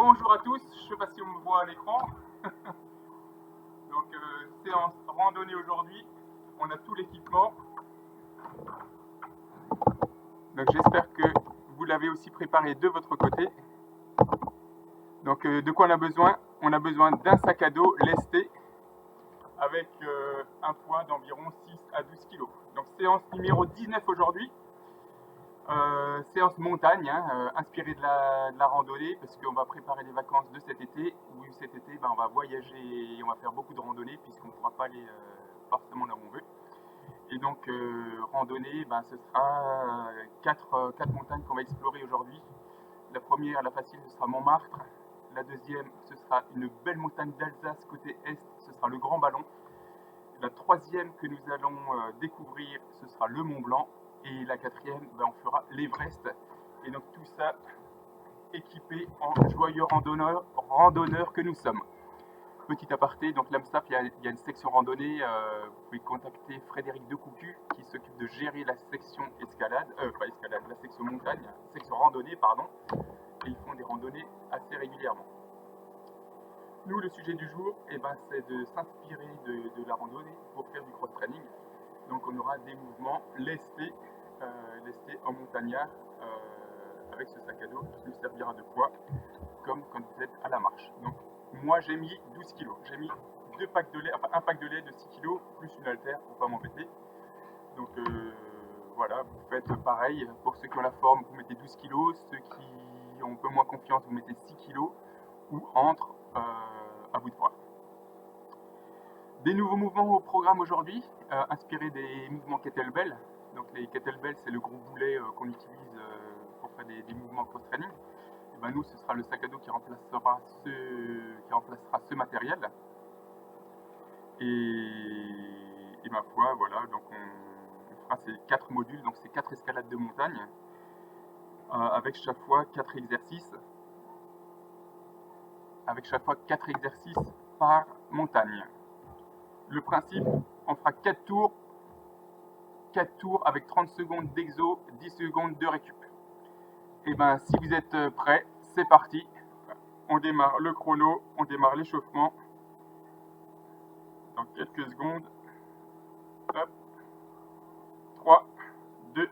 Bonjour à tous, je ne sais pas si on me voit à l'écran. Donc séance randonnée aujourd'hui, on a tout l'équipement. Donc j'espère que vous l'avez aussi préparé de votre côté. Donc de quoi on a besoin? On a besoin d'un sac à dos lesté avec un poids d'environ 6 à 12 kg. Donc séance numéro 19 aujourd'hui. Séance montagne, inspirée de la randonnée, parce qu'on va préparer les vacances de cet été, où cet été on va voyager et on va faire beaucoup de randonnées, puisqu'on ne pourra pas aller forcément là où on veut. Et donc randonnée, ce sera 4 montagnes qu'on va explorer aujourd'hui. La première, la facile, ce sera Montmartre. La deuxième, ce sera une belle montagne d'Alsace côté est, ce sera le Grand Ballon. La troisième que nous allons découvrir, ce sera le Mont Blanc. Et la quatrième, on fera l'Everest. Et donc tout ça équipé en joyeux randonneurs que nous sommes. Petit aparté, donc l'AMSAF, il y a une section randonnée. Vous pouvez contacter Frédéric Decoucu qui s'occupe de gérer la section la section montagne, section randonnée, pardon. Et ils font des randonnées assez régulièrement. Nous, le sujet du jour, c'est de s'inspirer de la randonnée pour faire du cross-training. Donc on aura des mouvements lestés en montagnard avec ce sac à dos qui nous servira de poids comme quand vous êtes à la marche. Donc moi j'ai mis 12 kg, j'ai mis un pack de lait de 6 kg plus une haltère pour pas m'embêter. Donc voilà, vous faites pareil. Pour ceux qui ont la forme, vous mettez 12 kg, ceux qui ont un peu moins confiance, vous mettez 6 kg ou entre, à vous de voir. Des nouveaux mouvements au programme aujourd'hui, inspirés des mouvements kettlebell. Donc les kettlebell, c'est le gros boulet qu'on utilise pour faire des mouvements cross-training. Et nous, ce sera le sac à dos qui remplacera ce matériel. Et ma foi, voilà, donc on fera ces 4 modules, donc ces 4 escalades de montagne, avec chaque fois 4 exercices. Avec chaque fois 4 exercices par montagne. Le principe, on fera 4 tours avec 30 secondes d'exo, 10 secondes de récup. Et si vous êtes prêts, c'est parti. On démarre le chrono, on démarre l'échauffement. Dans quelques secondes. Hop. 3, 2,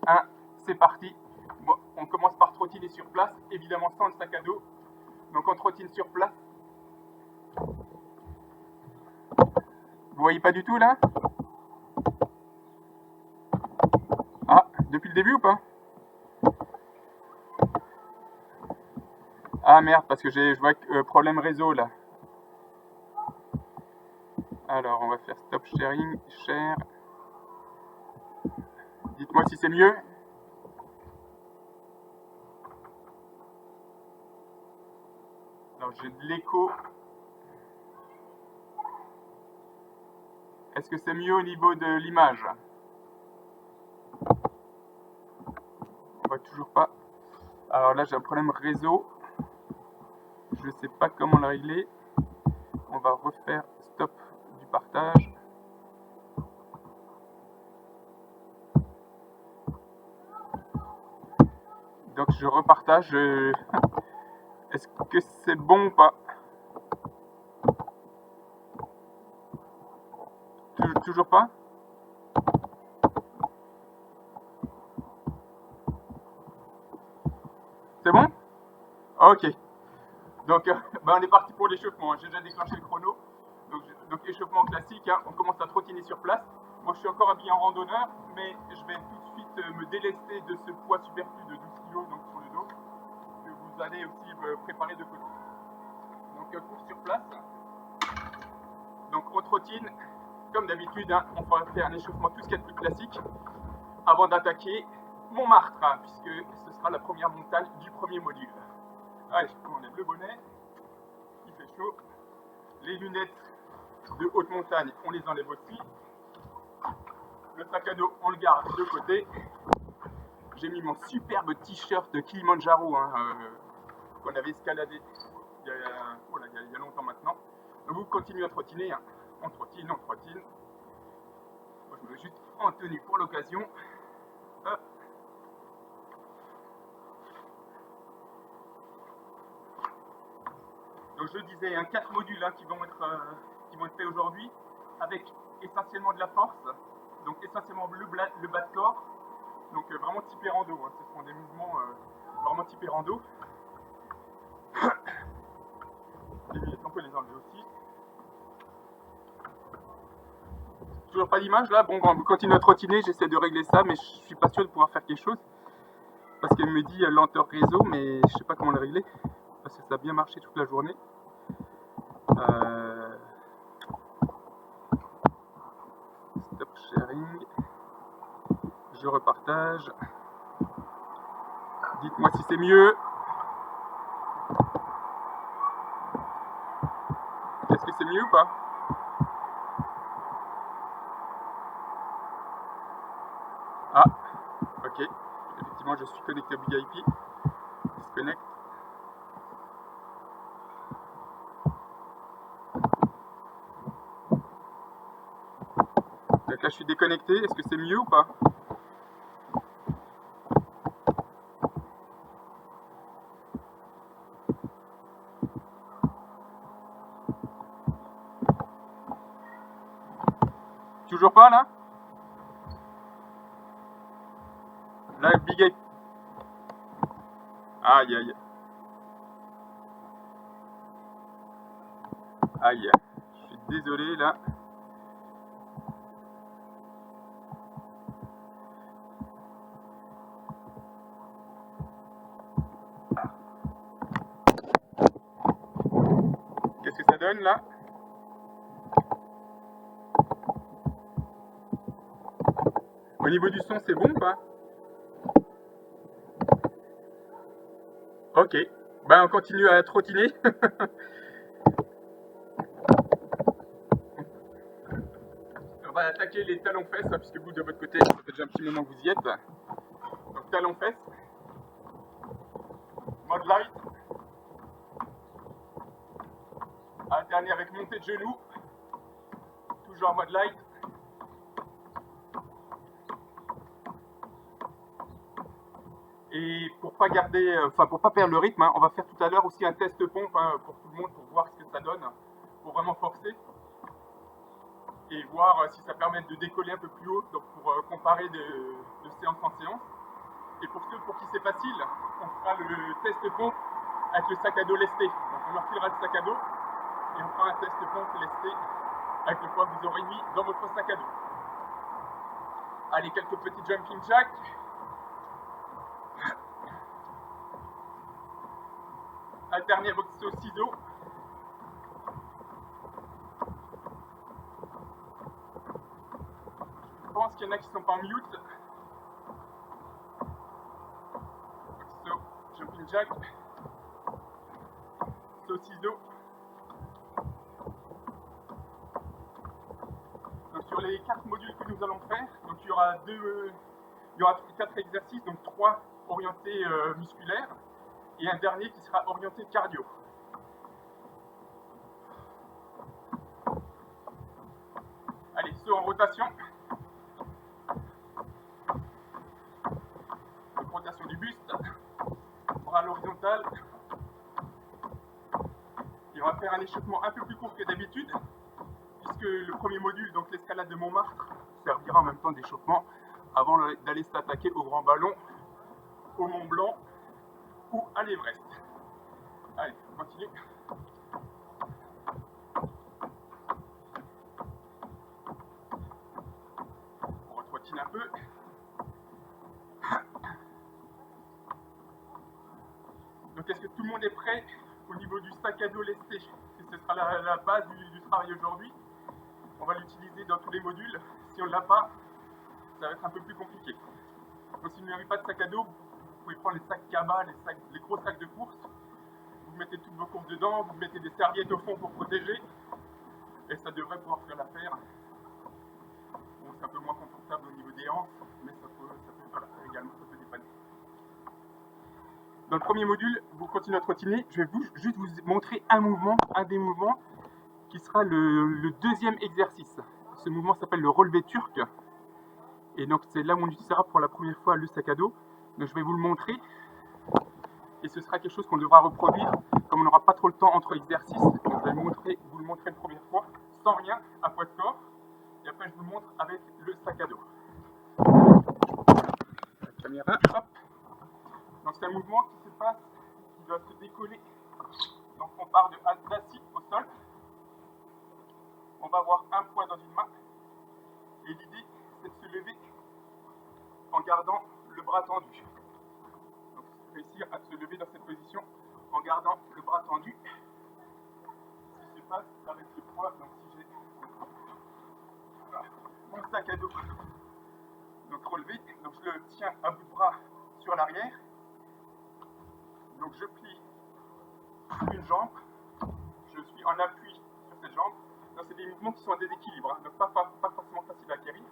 1, c'est parti. Bon, on commence par trottiner sur place, évidemment sans le sac à dos. Donc on trottine sur place. Vous voyez pas du tout là? Ah, depuis le début ou pas? Ah merde, parce que je vois problème réseau là. Alors on va faire stop sharing, share. Dites-moi si c'est mieux. Alors j'ai de l'écho. Est-ce que c'est mieux au niveau de l'image? On voit toujours pas. Alors là j'ai un problème réseau. Je ne sais pas comment le régler. On va refaire stop du partage. Donc je repartage. Est-ce que c'est bon ou pas? Toujours pas? C'est bon? Ok. Donc on est parti pour l'échauffement. J'ai déjà déclenché le chrono. Donc échauffement classique, on commence à trottiner sur place. Moi je suis encore habillé en randonneur, mais je vais tout de suite me délester de ce poids superflu de 12 kg donc sur le dos, que vous allez aussi préparer de côté. Donc cours sur place. Donc on trottine, comme d'habitude, on va faire un échauffement tout ce qu'il y a de plus classique avant d'attaquer Montmartre, puisque ce sera la première montagne du premier module. Allez, on enlève le bonnet, il fait chaud. Les lunettes de haute montagne, on les enlève aussi. Le sac à dos, on le garde de côté. J'ai mis mon superbe t-shirt de Kilimanjaro qu'on avait escaladé il y a longtemps maintenant. Donc vous continuez à trottiner, on trottine. Moi je me mets juste en tenue pour l'occasion. je disais, 4 modules qui vont être faits aujourd'hui, avec essentiellement de la force, donc essentiellement le bas de corps, donc vraiment typé rando, ce seront des mouvements vraiment typés rando. Les lunettes, on peut les enlever aussi. Toujours pas d'image là, bon, on continue à trottiner, j'essaie de régler ça, mais je suis pas sûr de pouvoir faire quelque chose. Parce qu'elle me dit lenteur réseau, mais je sais pas comment le régler, parce que ça a bien marché toute la journée. Stop sharing. Je repartage. Dites-moi si c'est mieux. Est-ce que c'est mieux ou pas? Ah, ok. Effectivement, je suis connecté à Big IP. Disconnect. Donc là, je suis déconnecté. Est-ce que c'est mieux ou pas? Toujours pas là? Là, Big IP. Aïe, aïe. Aïe. Je suis désolé là. Qu'est-ce que ça donne là? Au niveau du son, c'est bon ou pas? Ok. Ben, on continue à trottiner. On va attaquer les talons-fesses, puisque vous, de votre côté, ça fait déjà un petit moment que vous y êtes. Donc, talons-fesses. Mode light. Alterner avec montée de genoux. Toujours en mode light. Et pour pas garder, pour pas perdre le rythme, on va faire tout à l'heure aussi un test pompe pour tout le monde, pour voir ce que ça donne, pour vraiment forcer et voir si ça permet de décoller un peu plus haut, donc pour comparer de séance en séance. Et pour ceux pour qui c'est facile, on fera le test pompe avec le sac à dos lesté. Donc on leur filera le sac à dos et on fera un test pompe lesté avec le poids que vous aurez mis dans votre sac à dos. Allez, quelques petits jumping jacks. Alterner avec ce ciseau. Je pense qu'il y en a qui sont pas en mute. So, jumping jack. So, ciseau. Donc sur les 4 modules que nous allons faire, donc il y aura 4 exercices, donc 3 orientés musculaires et un dernier qui sera orienté cardio. Allez, saut en rotation. Donc rotation du buste, bras à l'horizontale. Et on va faire un échauffement un peu plus court que d'habitude, puisque le premier module, donc l'escalade de Montmartre, servira en même temps d'échauffement avant d'aller s'attaquer au Grand Ballon, au Mont Blanc ou à l'Everest. Allez, on continue. On retrottine un peu. Donc est-ce que tout le monde est prêt au niveau du sac à dos lesté? Ce sera la base du travail aujourd'hui. On va l'utiliser dans tous les modules. Si on ne l'a pas, ça va être un peu plus compliqué. Donc si vous n'avez pas de sac à dos, vous pouvez prendre les sacs cabas, les gros sacs de course. Vous mettez toutes vos courbes dedans, vous mettez des serviettes au fond pour protéger. Et ça devrait pouvoir faire l'affaire. Bon, c'est un peu moins confortable au niveau des hanches, mais ça peut faire l'affaire également, ça peut dépanner. Dans le premier module, vous continuez à trottiner. Je vais juste vous montrer un des mouvements qui sera le deuxième exercice. Ce mouvement s'appelle le relevé turc. Et donc c'est là où on utilisera pour la première fois le sac à dos. Donc je vais vous le montrer. Et ce sera quelque chose qu'on devra reproduire comme on n'aura pas trop le temps entre exercices, donc je vais vous le montrer une première fois, sans rien, à poids de corps, et après je vous le montre avec le sac à dos. La caméra, hop. Donc c'est un mouvement qui se passe, qui doit se décoller. Donc on part d'assis au sol, on va avoir un poids dans une main, et l'idée c'est de se lever en gardant le bras tendu. Donc réussir à se lever dans cette position en gardant le bras tendu. Ce qui se passe avec le poids, donc si j'ai mon sac à dos donc relevé, donc je le tiens à bout de bras sur l'arrière, donc je plie une jambe, je suis en appui sur cette jambe. Donc c'est des mouvements qui sont en déséquilibre, hein, donc pas forcément faciles à acquérir,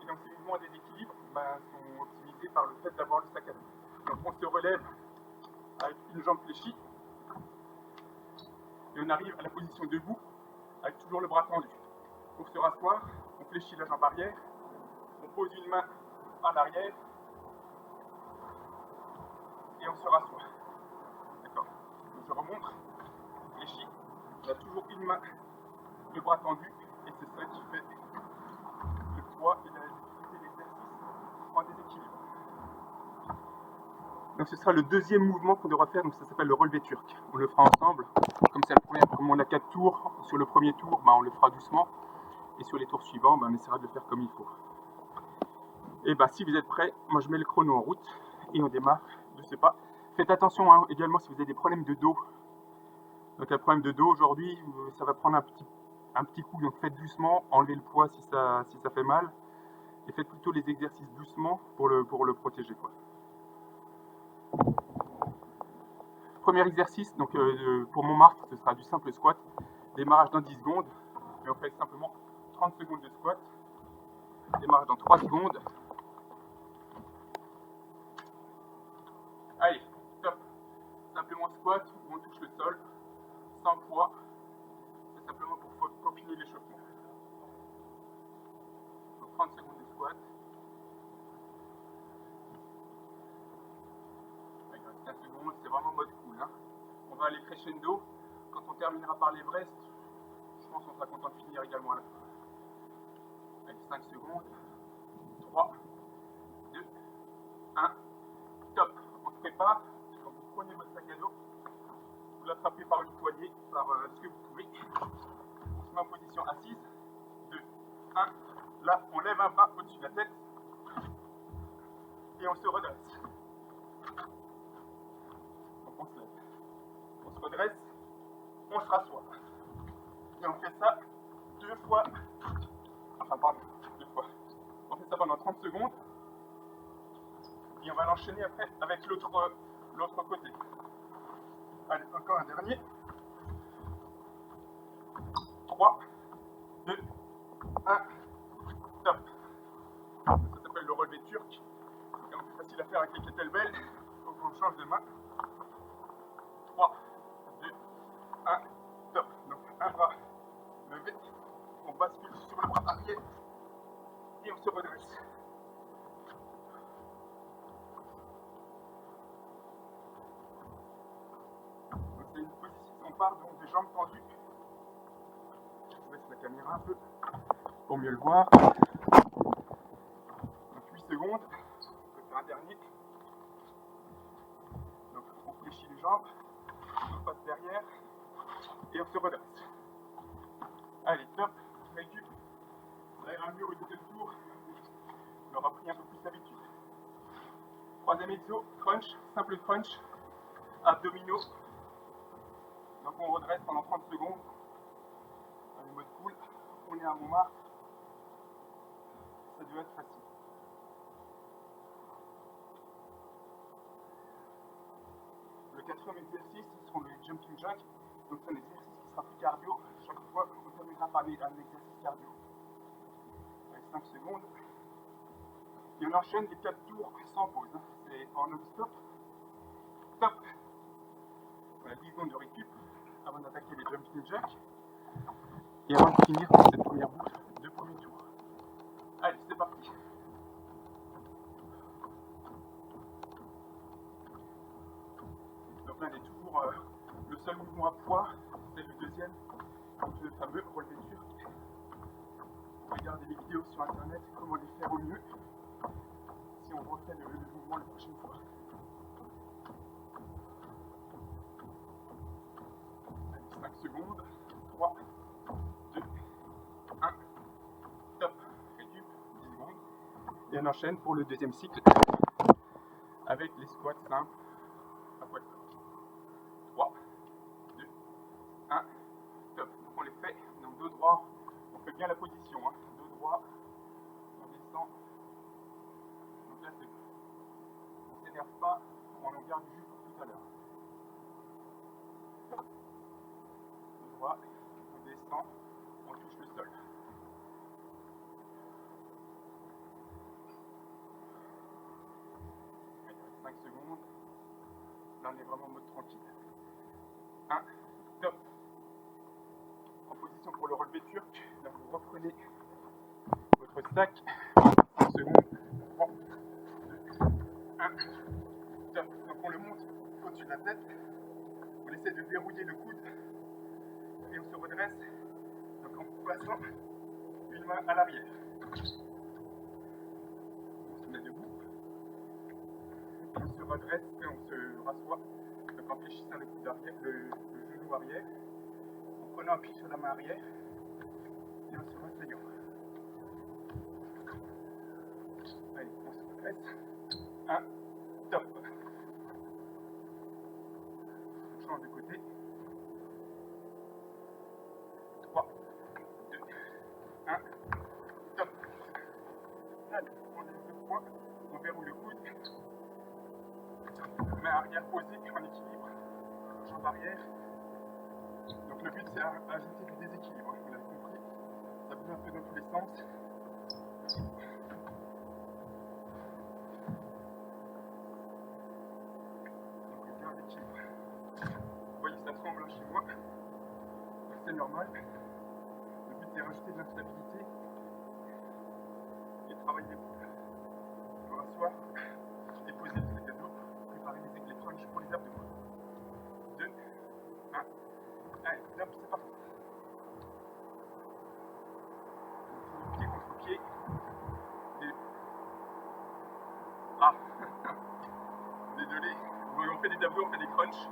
et donc ces mouvements en déséquilibre sont optimisés par le fait d'avoir le sac à dos. Donc on se relève avec une jambe fléchie, et on arrive à la position debout avec toujours le bras tendu. Pour se rasseoir, on fléchit la jambe arrière, on pose une main à l'arrière et on se rassoit. D'accord. Donc je remonte, on fléchit, on a toujours une main, le bras tendu, et c'est ça qui fait le poids et la difficulté de l'exercice en déséquilibre. Donc ce sera le deuxième mouvement qu'on devra faire, donc ça s'appelle le relevé turc. On le fera ensemble. Comme on a 4 tours, sur le premier tour, on le fera doucement. Et sur les tours suivants, on essaiera de le faire comme il faut. Et si vous êtes prêts, moi je mets le chrono en route et on démarre de ce pas. Faites attention également si vous avez des problèmes de dos. Donc un problème de dos aujourd'hui, ça va prendre un petit coup, donc faites doucement, enlevez le poids si ça fait mal. Et faites plutôt les exercices doucement pour le protéger, quoi. Premier exercice, donc pour Montmartre, ce sera du simple squat. Démarrage dans 10 secondes, et on fait simplement 30 secondes de squat. Démarrage dans 3 secondes. Allez, top. Simplement squat où on touche le sol, sans poids. C'est simplement pour peaufiner l'échauffement. Donc 30 secondes de squat. Allez, 15 secondes, c'est vraiment mode cool, hein. On va aller crescendo. Quand on terminera par l'Everest, je pense qu'on sera content de finir également à la fin. Allez, 5 secondes. 3, 2, 1. Top. On se prépare. Quand vous prenez votre sac à dos, vous l'attrapez par une poignée, par ce que vous pouvez. On se met en position assise. 2, 1. Là, on lève un bras au-dessus de la tête. Et on se redresse. Donc on se lève. On se redresse. On se rassoit. Et on fait ça 2 fois. Enfin, pardon, 2 fois. On fait ça pendant 30 secondes. Et on va l'enchaîner après avec l'autre côté. Allez, encore un dernier. 3, 2, 1. Top. Ça s'appelle le relevé turc. C'est un peu facile à faire avec les kettlebells. Il faut qu'on change de main. 3, 2, 1. Top. Donc un bras levé. On bascule sur le bras arrière. Et on se redresse. Donc c'est une position, on part donc des jambes tendues. Je baisse la caméra un peu pour mieux le voir. Donc 8 secondes. On peut faire un dernier. Donc on fléchit les jambes. On passe derrière. Et on se redresse. Allez, top. Récup. Ça ira mieux au deuxième tour. On aura pris un peu plus d'habitude. Troisième exo, crunch, simple crunch, abdominaux. Donc on redresse pendant 30 secondes. Allez, mode cool. On est à Montmartre. Ça doit être facile. Le quatrième exercice, ce sera le jumping jack. Donc c'est un exercice qui sera plus cardio. Chaque fois, on terminera par un exercice cardio. Allez, 5 secondes. Et on enchaîne les 4 tours sans pause. C'est en non-stop. Top. Voilà, 10 secondes de récup avant d'attaquer les jumping jacks. Et avant de finir cette première boucle de premier tour. Allez, c'est parti. Donc semaine. Et toujours le seul mouvement à poids, c'est le deuxième, le fameux relevé turc. Regardez les vidéos sur internet, comment les faire au mieux si on refait le mouvement la prochaine fois. Allez, 5 secondes, 3, 2, 1, top, récup, 10 secondes. Et on enchaîne pour le deuxième cycle avec les squats simples à poids. 3, 2, 1, top. Donc on les fait dans dos droit, on fait bien la position, hein. Dos droit, on descend. Donc là c'est bon. On ne s'énerve pas, on en garde du jus pour tout à l'heure. Dos droit, on descend, on touche le sol. Allez, 5 secondes. Là on est vraiment en mode tranquille. 1, top. En position pour le relevé turc, là vous reprenez votre sac. 5 secondes. 3, 2, 1, top. Donc on le monte au-dessus de la tête. On essaie de verrouiller le coude et on se redresse. Donc en passant une main à l'arrière. On se met debout. On se redresse et on se rassoit. Donc en fléchissant le coude arrière, le genou arrière. En prenant appui sur la main arrière et en se rasseyant. Allez, on se redresse. 1, top. On change de côté. 3, 2, 1, top. Allez, on lève le poing, on verrouille le coude. Main arrière posée en équilibre. Jambe arrière. Donc le but c'est d'ajouter du déséquilibre. Vous l'avez compris. Ça bouge un peu dans tous les sens. Donc bien l'équilibre. Vous voyez ça tremble chez moi. C'est normal. Le but c'est de rajouter de l'instabilité et de travailler les boules. On va rasseoir et poser le sac à dos. Préparer les crunchs pour les abdos. 2, 1. Allez, hop, c'est parti. Pied contre pied. Et... Ah désolé. On fait des abdos, on fait des crunchs.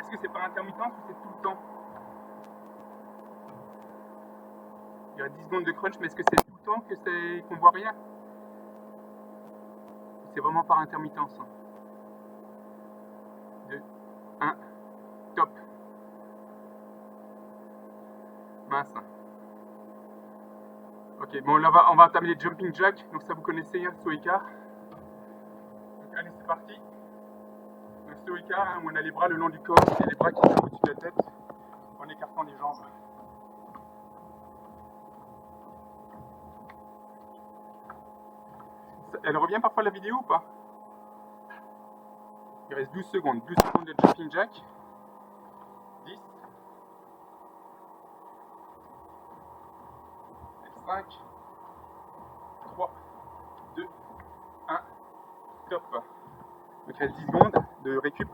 Est-ce que c'est par intermittence ou c'est tout le temps? Il y a 10 secondes de crunch, mais est-ce que c'est tout le temps qu'on voit rien? C'est vraiment par intermittence. 2, 1, top. Mince. Ok, bon là on va entamer les jumping jacks, donc ça vous connaissez, hein, saut écart. Donc allez, c'est parti. Donc saut écart, hein, où on a les bras le long du corps et les bras qui sont au-dessus de la tête en écartant les jambes. Elle revient parfois la vidéo ou pas? Il reste 12 secondes. 12 secondes de jumping jack. 10. 5. 3. 2. 1. Top. Donc il reste 10 secondes de récup.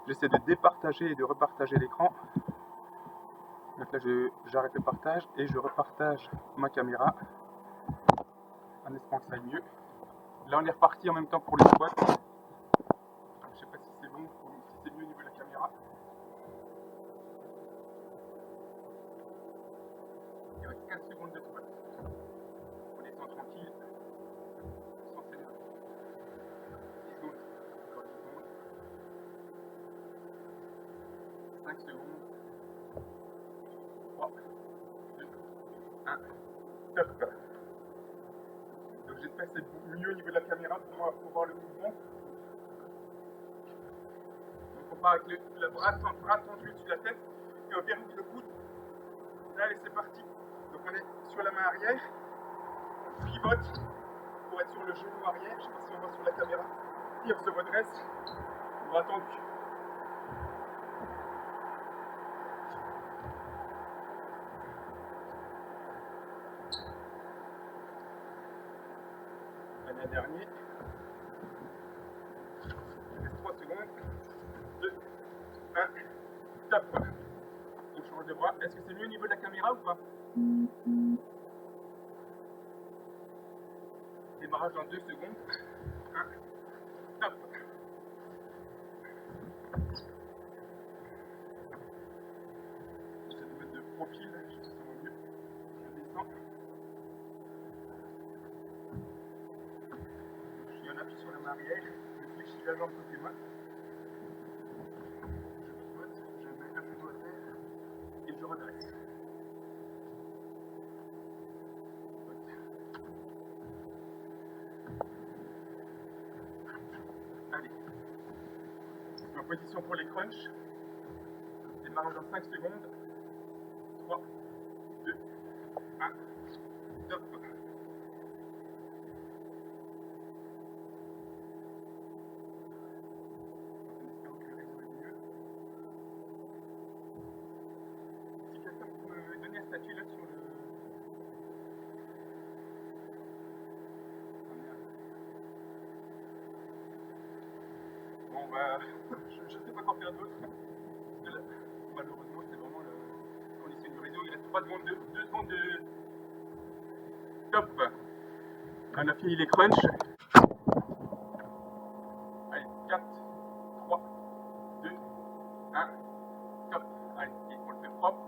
J'essaie de départager et de repartager l'écran. Donc là j'arrête le partage et je repartage ma caméra en espérant que ça aille mieux. Là on est reparti en même temps pour les squats. Je sais pas si c'est bon ou si c'est mieux au niveau de la caméra. Il reste 15 secondes de squat. On descend tranquille, sans s'énerver. 10 secondes, encore 10 secondes. 5 secondes. 3, 2, 1. Top. Donc j'espère que c'est beaucoup mieux au niveau de la caméra pour voir le mouvement. Donc on part avec le bras tendu au-dessus de la tête et on verrouille le coude. Là, allez, c'est parti. Donc on est sur la main arrière, on pivote pour être sur le genou arrière, je ne sais pas si on voit sur la caméra, et on se redresse, bras tendu. Allez, un dernier. Il reste 3 secondes. Démarrage dans 2 secondes. 1, top. J'essaie de mettre de profil, je sais que c'est mon mieux. Je descends. Je suis en appui sur la main arrière, je fléchis la jambe côté main. Je pivote, je mets un genou à terre et je redresse. Allez. Ma position pour les crunchs. Démarrage dans 5 secondes. 3, 2, 1, top. En espérant que le réseau est mieux. Si quelqu'un peut me donner un statut là sur le... Bon bah, je sais pas quoi faire d'autre. Parce que là, malheureusement, c'est vraiment la condition du réseau. Il reste 3 secondes, 2 secondes de... Top. On a fini les crunchs. Allez, 4, 3, 2, 1, top. Allez, on le fait propre.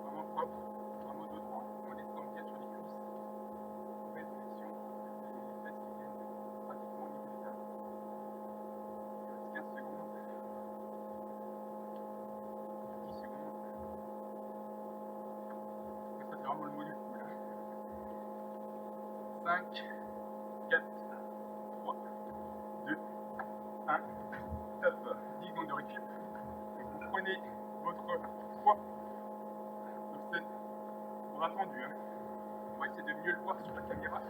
Vraiment propre. Vraiment dos droit. On descend bien sur les cuisses. Belle flexion. Les fesses qui viennent pratiquement au niveau des talons. Il reste 15 secondes. 10 secondes. Et ça, c'est vraiment le module cool. 5, 4, 3, 2, 1, top. 10 secondes de récup. Vous prenez votre poids. Donc c'est bras tendu. Hein. On va essayer de mieux le voir sur la caméra.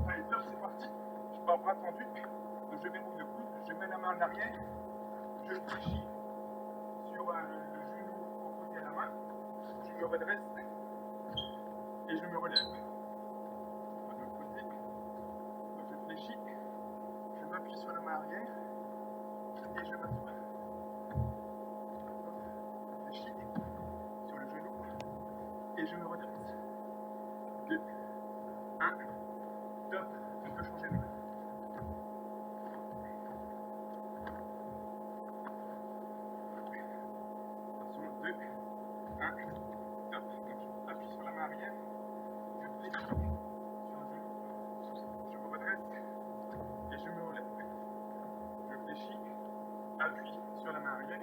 Allez, top, c'est parti. Je pars bras tendu. Donc je verrouille le coude. Je mets la main en arrière. Je fléchis sur le genou opposé à la main. Je me redresse et je me relève. De l'autre côté. Donc je fléchis. Je m'appuie sur la main arrière et je m'assois. Je fléchis sur le genou et je me redresse. 2, 1, top. On peut changer de main. Attention, 2, 1, top. Donc je appuie sur la main arrière, je fléchis sur le genou, je me redresse et je me relève. Je fléchis, appuie sur la main arrière,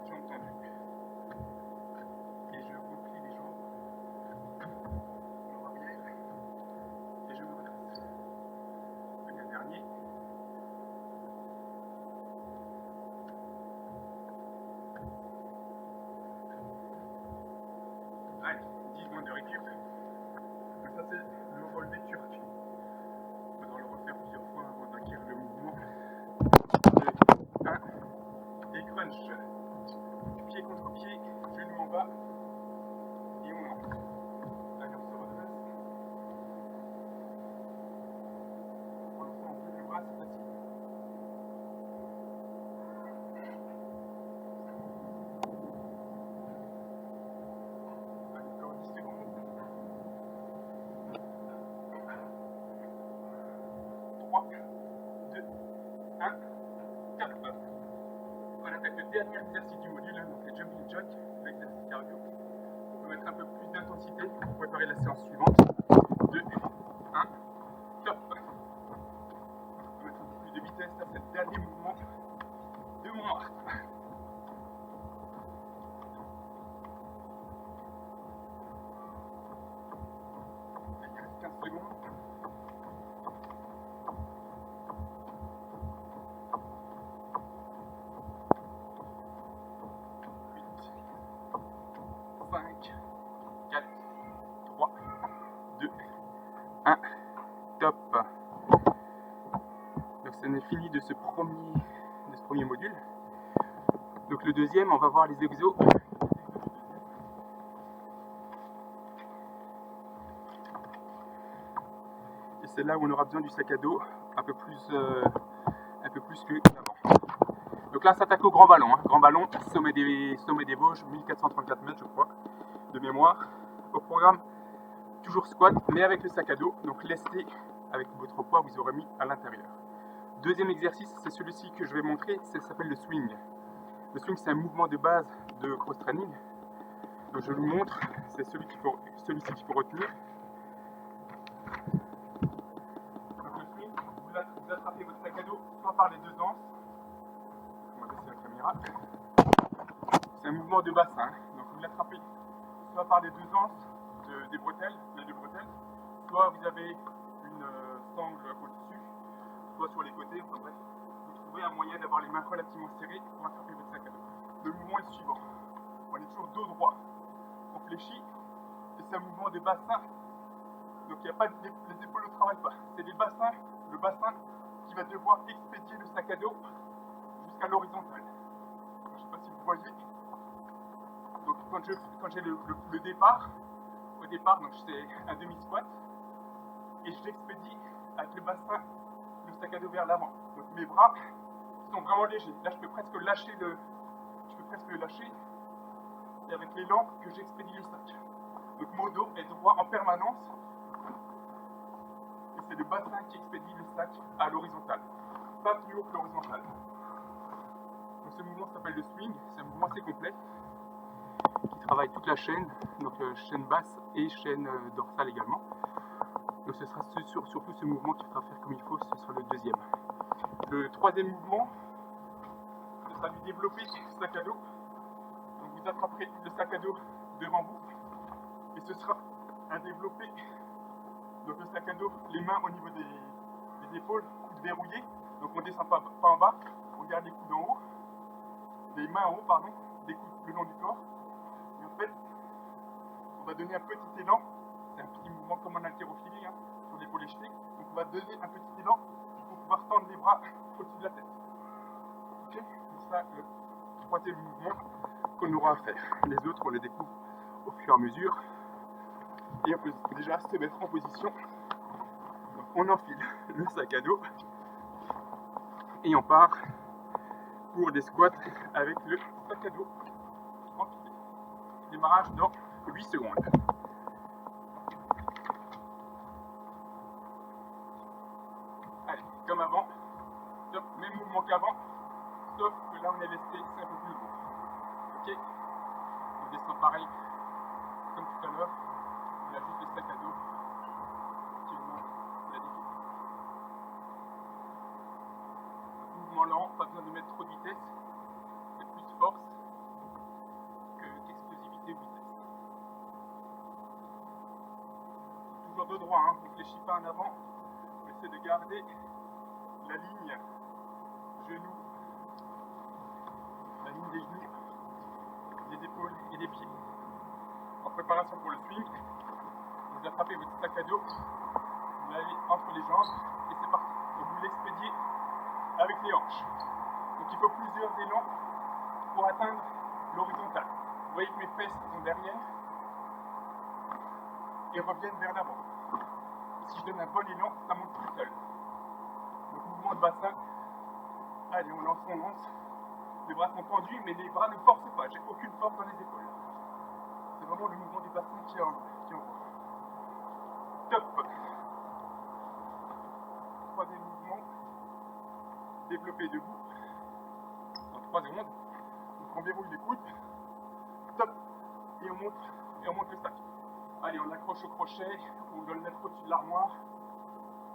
jambe tendue. Et je replie les jambes, jambe arrière, et je me redresse. Et le dernier. Allez, 10 secondes de récup. Donc ça c'est le relevé turc. Il faudra le refaire plusieurs fois avant d'acquérir le mouvement. 2, 1, et crunch. Pied contre pied, genou en bas, et on lance. Allez, on se redresse. En lançant un peu les bras, c'est facile. Allez, encore 10 secondes. 3, 2, 1, top. On attaque le dernier exercice du module, hein, donc les jumping jacks, l'exercice cardio. On peut mettre un peu plus d'intensité pour préparer la séance suivante. 2, 1, top. On peut mettre un peu plus de vitesse, là c'est le dernier mouvement de mon arc. Il reste 15 secondes. 5, 4, 3, 2, 1, top. Donc ça n'est fini de ce premier module. Donc le deuxième, on va voir les exos. Et c'est là où on aura besoin du sac à dos un peu plus que avant. Donc Donc là, on s'attaque au grand ballon. Hein. Grand ballon, sommet des Vosges, 1434 mètres, je crois, de mémoire. Au programme, toujours squat, mais avec le sac à dos. Donc lestez avec votre poids, vous aurez mis à l'intérieur. Deuxième exercice, c'est celui-ci que je vais montrer, ça s'appelle le swing. Le swing, c'est un mouvement de base de cross-training. Donc je vous montre, c'est celui-ci qu'il faut retenir. Donc le swing, vous attrapez votre sac à dos soit par les deux anses. On va baisser la caméra. C'est un mouvement de bassin. Donc vous l'attrapez soit par les deux anses des bretelles, les deux bretelles, soit vous avez une sangle au-dessus, soit sur les côtés. Enfin bref, vous trouvez un moyen d'avoir les mains relativement serrées pour attraper votre sac à dos. Le mouvement est le suivant. On est toujours dos droit. On fléchit. Et c'est un mouvement de bassin. Donc il n'y a pas les épaules ne travaillent pas. C'est le bassin qui va devoir expédier le sac à dos jusqu'à l'horizontale. Je ne sais pas si vous voyez. Donc quand j'ai le départ, au départ, donc c'est un demi-squat. Et je l'expédie avec le bassin, le sac à dos vers l'avant. Donc mes bras sont vraiment légers. Là je peux presque lâcher et avec l'élan que j'expédie le sac. Donc mon dos est droit en permanence et c'est le bassin qui expédie le sac à l'horizontale, pas plus haut que l'horizontale. Donc ce mouvement s'appelle le swing, c'est un mouvement assez complet qui travaille toute la chaîne, donc chaîne basse et chaîne dorsale également. Donc ce sera surtout ce mouvement qui fera faire comme il faut, ce sera le deuxième. Le troisième mouvement, ce sera du développer le sac à dos. Donc vous attraperez le sac à dos devant vous et ce sera un développé. Donc le sac à dos, les mains au niveau des épaules, coudes verrouillés. Donc on ne descend pas en bas, on garde les coudes en haut, les mains en haut, pardon, des coudes le long du corps. Et en fait, on va donner un petit élan. C'est un petit mouvement comme en haltérophilie, hein, sur l'épaule échevée. Donc on va donner un petit élan pour pouvoir tendre les bras au-dessus de la tête. Ok, c'est ça le troisième mouvement qu'on aura à faire. Les autres, on les découvre au fur et à mesure. Et on peut déjà se mettre en position. Donc on enfile le sac à dos et on part pour des squats avec le sac à dos enfilé. Démarrage dans 8 secondes. Allez, comme avant, même mouvement qu'avant, sauf que là on est resté, c'est un peu plus lourd. Ok, on descend pareil comme tout à l'heure. Il a juste le sac à dos qui augmente la défilée. Mouvement lent, pas besoin de mettre trop de vitesse, c'est plus force que d'explosivité ou vitesse. Toujours dos droit, hein, on ne fléchit pas en avant, on essaie de garder la ligne genoux, la ligne des genoux, des épaules et des pieds. En préparation pour le swing, vous attrapez votre sac à dos, vous l'avez entre les jambes et c'est parti. Donc vous l'expédiez avec les hanches. Donc il faut plusieurs élans pour atteindre l'horizontale. Vous voyez que mes fesses sont derrière et reviennent vers l'avant. Si je donne un bon élan, ça monte tout seul. Donc mouvement de bassin. Allez, on lance. Les bras sont tendus, mais les bras ne forcent pas. J'ai aucune force dans les épaules. C'est vraiment le mouvement du bassin qui envoie. Top. Troisième mouvement. Développer debout. En 3 secondes. Donc on verrouille les coudes. Top. Et on monte le sac. Allez, on l'accroche au crochet. On doit le mettre au-dessus de l'armoire.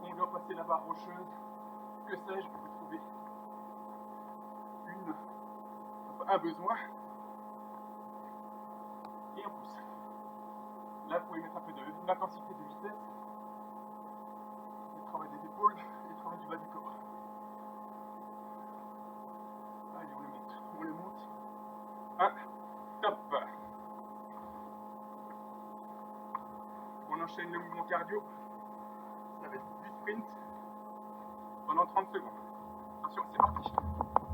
On doit passer la barre rocheuse. Que sais-je, vous trouvez un besoin. Et on pousse. Là, vous pouvez mettre un peu d'intensité de vitesse. Le travail des épaules et le travail du bas du corps. Allez, on le monte. 1, top. On enchaîne le mouvement cardio. Ça va être du sprint pendant 30 secondes. Attention, c'est parti.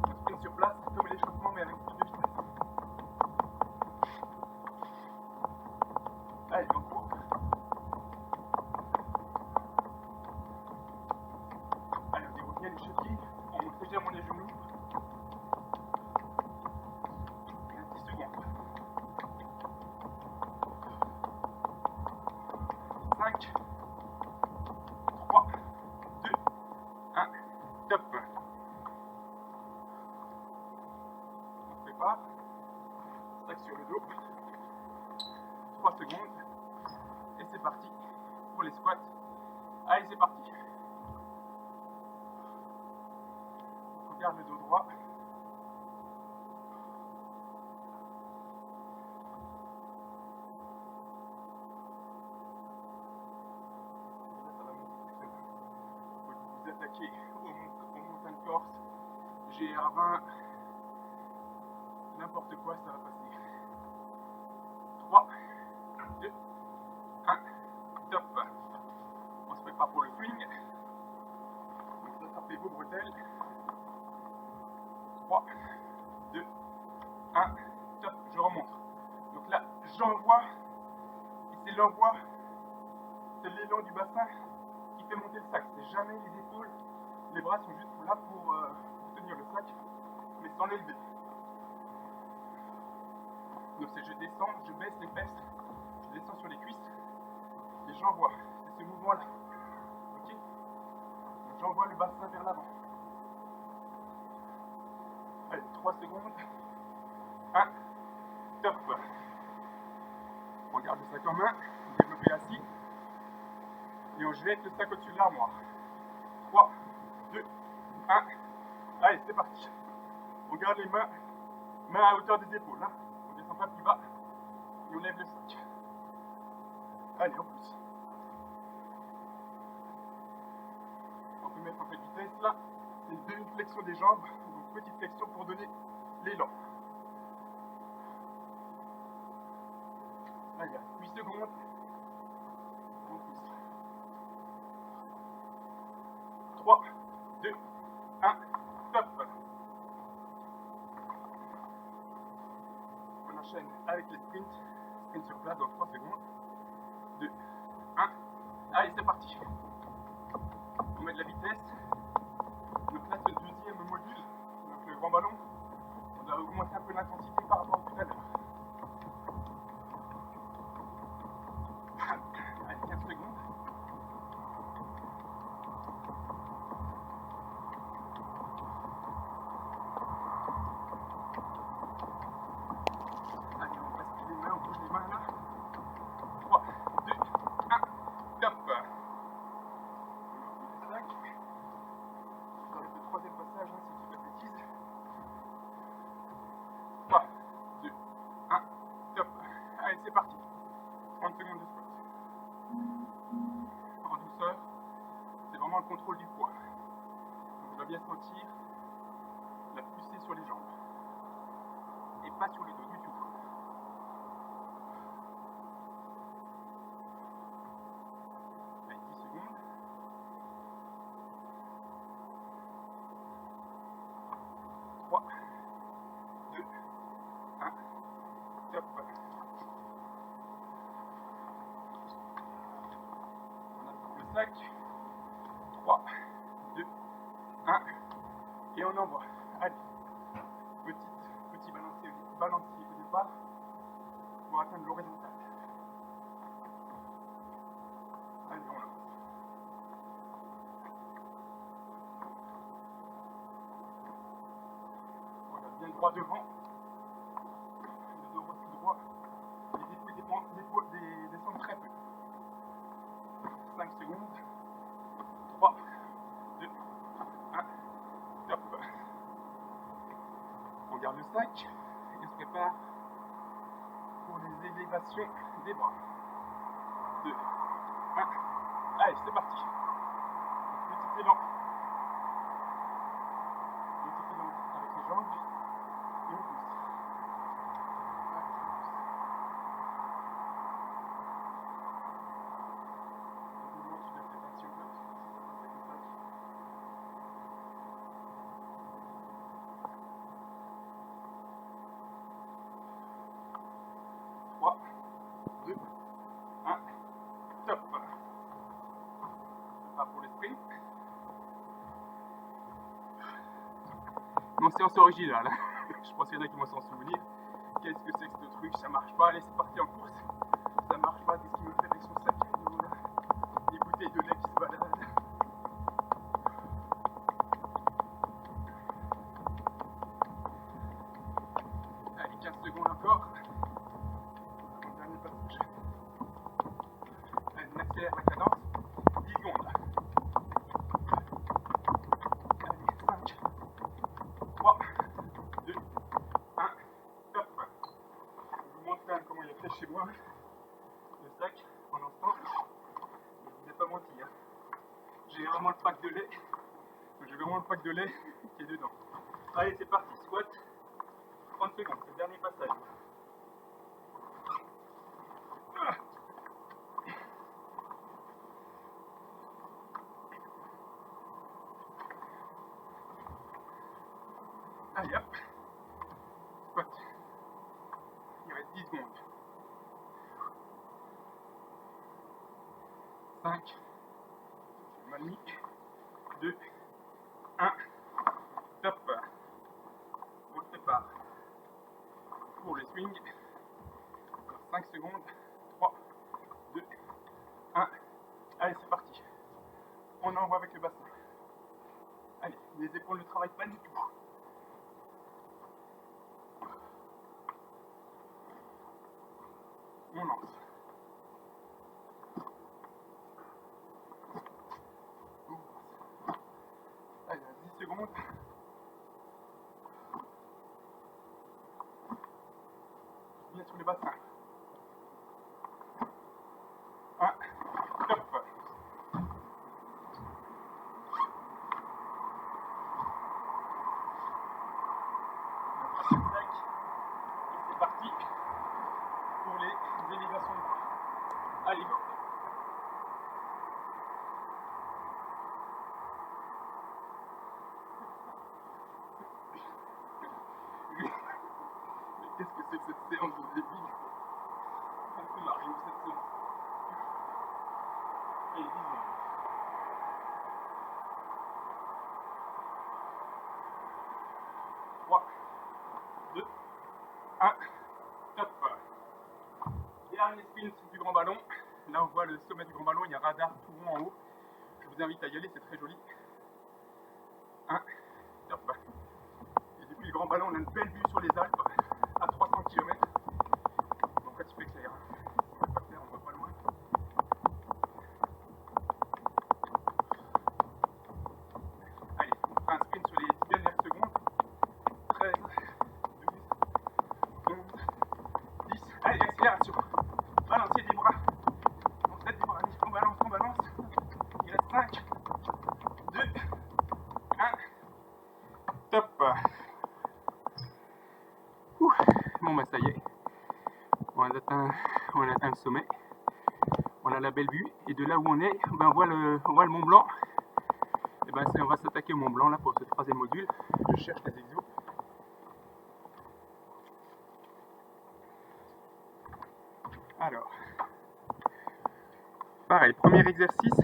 On sprint sur place, comme l'échauffement, mais avec plus de vitesse. Allez, on court. Allez, on déroule bien les chevilles. On monte légèrement les genoux. top. On se prépare. Sac sur le dos. 3 secondes. Et c'est parti pour les squats. Allez, c'est parti. On regarde le dos droit. Vous attaquez au montagne corse, GR20, n'importe quoi, ça va passer. 3, 2, 1, top. On se prépare pour le swing. Donc attrapez vos bretelles. 3, 2, 1, top. Je remonte. Donc là, j'envoie. Et c'est l'envoi, c'est l'élan du bassin qui fait monter le sac. C'est jamais les épaules. Les bras sont juste là pour tenir le sac, mais sans l'élever. Donc c'est je descends, je baisse les fesses, je descends sur les cuisses et j'envoie. C'est ce mouvement-là. Ok? Donc j'envoie le bassin vers l'avant. Allez, 3 secondes. 1, top. On garde le sac en main, développé assis. Et on jette le sac au-dessus de l'armoire. 3, 2, 1. Allez, c'est parti. On garde les mains à hauteur des épaules. Hein. On descend pas plus bas. Et on lève le sac. Allez, en plus. On peut mettre un peu de vitesse là. C'est une demi-flexion des jambes. Donc petite flexion pour donner l'élan. Allez, 8 secondes. On pousse. 3, 2, 1, top. On enchaîne avec les sprints. Sprint sur place dans 3 secondes. 2, 1. Allez, c'est parti. On met de la vitesse. Donc là, c'est le deuxième module. Donc le grand ballon. On doit augmenter un peu l'intensité par rapport à tout à l'heure. Allez, 15 secondes. Allez, on reste les mains, on bouge les mains là. 3, 2, 1, top. On le sac. Ça va être le troisième passage, hein, si je dis pas de bêtises. 3, 2, 1, top. Allez, c'est parti. 30 secondes de squat. En douceur, c'est vraiment le contrôle du poids. Donc on va bien sentir la poussée sur les jambes. Et pas sur le dos du tout. Allez, 10 secondes. 3, 2, 1, top. On attrape le sac. 3, 2, 1. Et on envoie. Allez. Petit balancier au départ pour atteindre l'horizontale. Allez, on lance. Voilà, bien droit devant. Le dos aussi droit. Les épaules descendent très peu. 5 secondes. 3, 2, 1. Top. On garde le sac et on se prépare pour les élévations des bras. 2, 1. Allez, c'est parti. Petit élan. Petit élan avec les jambes. Et on pousse. On monte sur la flétation. Avec le sac. 3, 2, 1, top. Pas pour les sprints. Mon séance originale. Je pense qu'il y en a qui vont s'en souvenir. Qu'est-ce que c'est que ce truc? Ça marche pas. Allez, c'est parti en course. Ça marche pas. Qu'est-ce qu'il me fait avec son sac à dos là? Des bouteilles de lait qui se baladent. vraiment le pack de lait. Donc j'ai vraiment le pack de lait qui est dedans. Allez, c'est parti, squat. 30 secondes, c'est le dernier passage. Allez hop, squat. Il reste 10 secondes. 5, 2, 1, top. On se prépare pour le swing. 5 secondes, 3, 2, 1. Allez, c'est parti. On envoie avec le bassin. Allez, les épaules ne travaillent pas du tout. On lance. Allez, 10 secondes. Bien sur le bassin. 1, top. C'est parti pour les élévations de bras. Allez, go. Mais qu'est-ce que c'est que cette séance de débile? Ça me fait marrer cette séance. Allez, 10 secondes. 3, 2, 1, top. Dernier spin du grand ballon. Là on voit le sommet du grand ballon, il y a un radar tout rond en haut. Je vous invite à y aller, c'est très joli. 1, top. Et depuis le grand ballon, on a une belle vue sur les Alpes à 300 km. Donc là, il fait clair. On va pas clair, on voit pas loin. Allez, on fera un sprint sur les 10 dernières secondes. 13, 12, 11, 10. Allez, accélération. Balancier des bras. On traite des bras. Allez, on balance, on balance. Il reste 5, 2, 1. Top. Bon bah ça y est, on a atteint le sommet, on a la belle vue, et de là où on est, ben on voit le Mont Blanc. Et ben on va s'attaquer au Mont Blanc là pour ce troisième module. Je cherche les exos. Alors, pareil, premier exercice,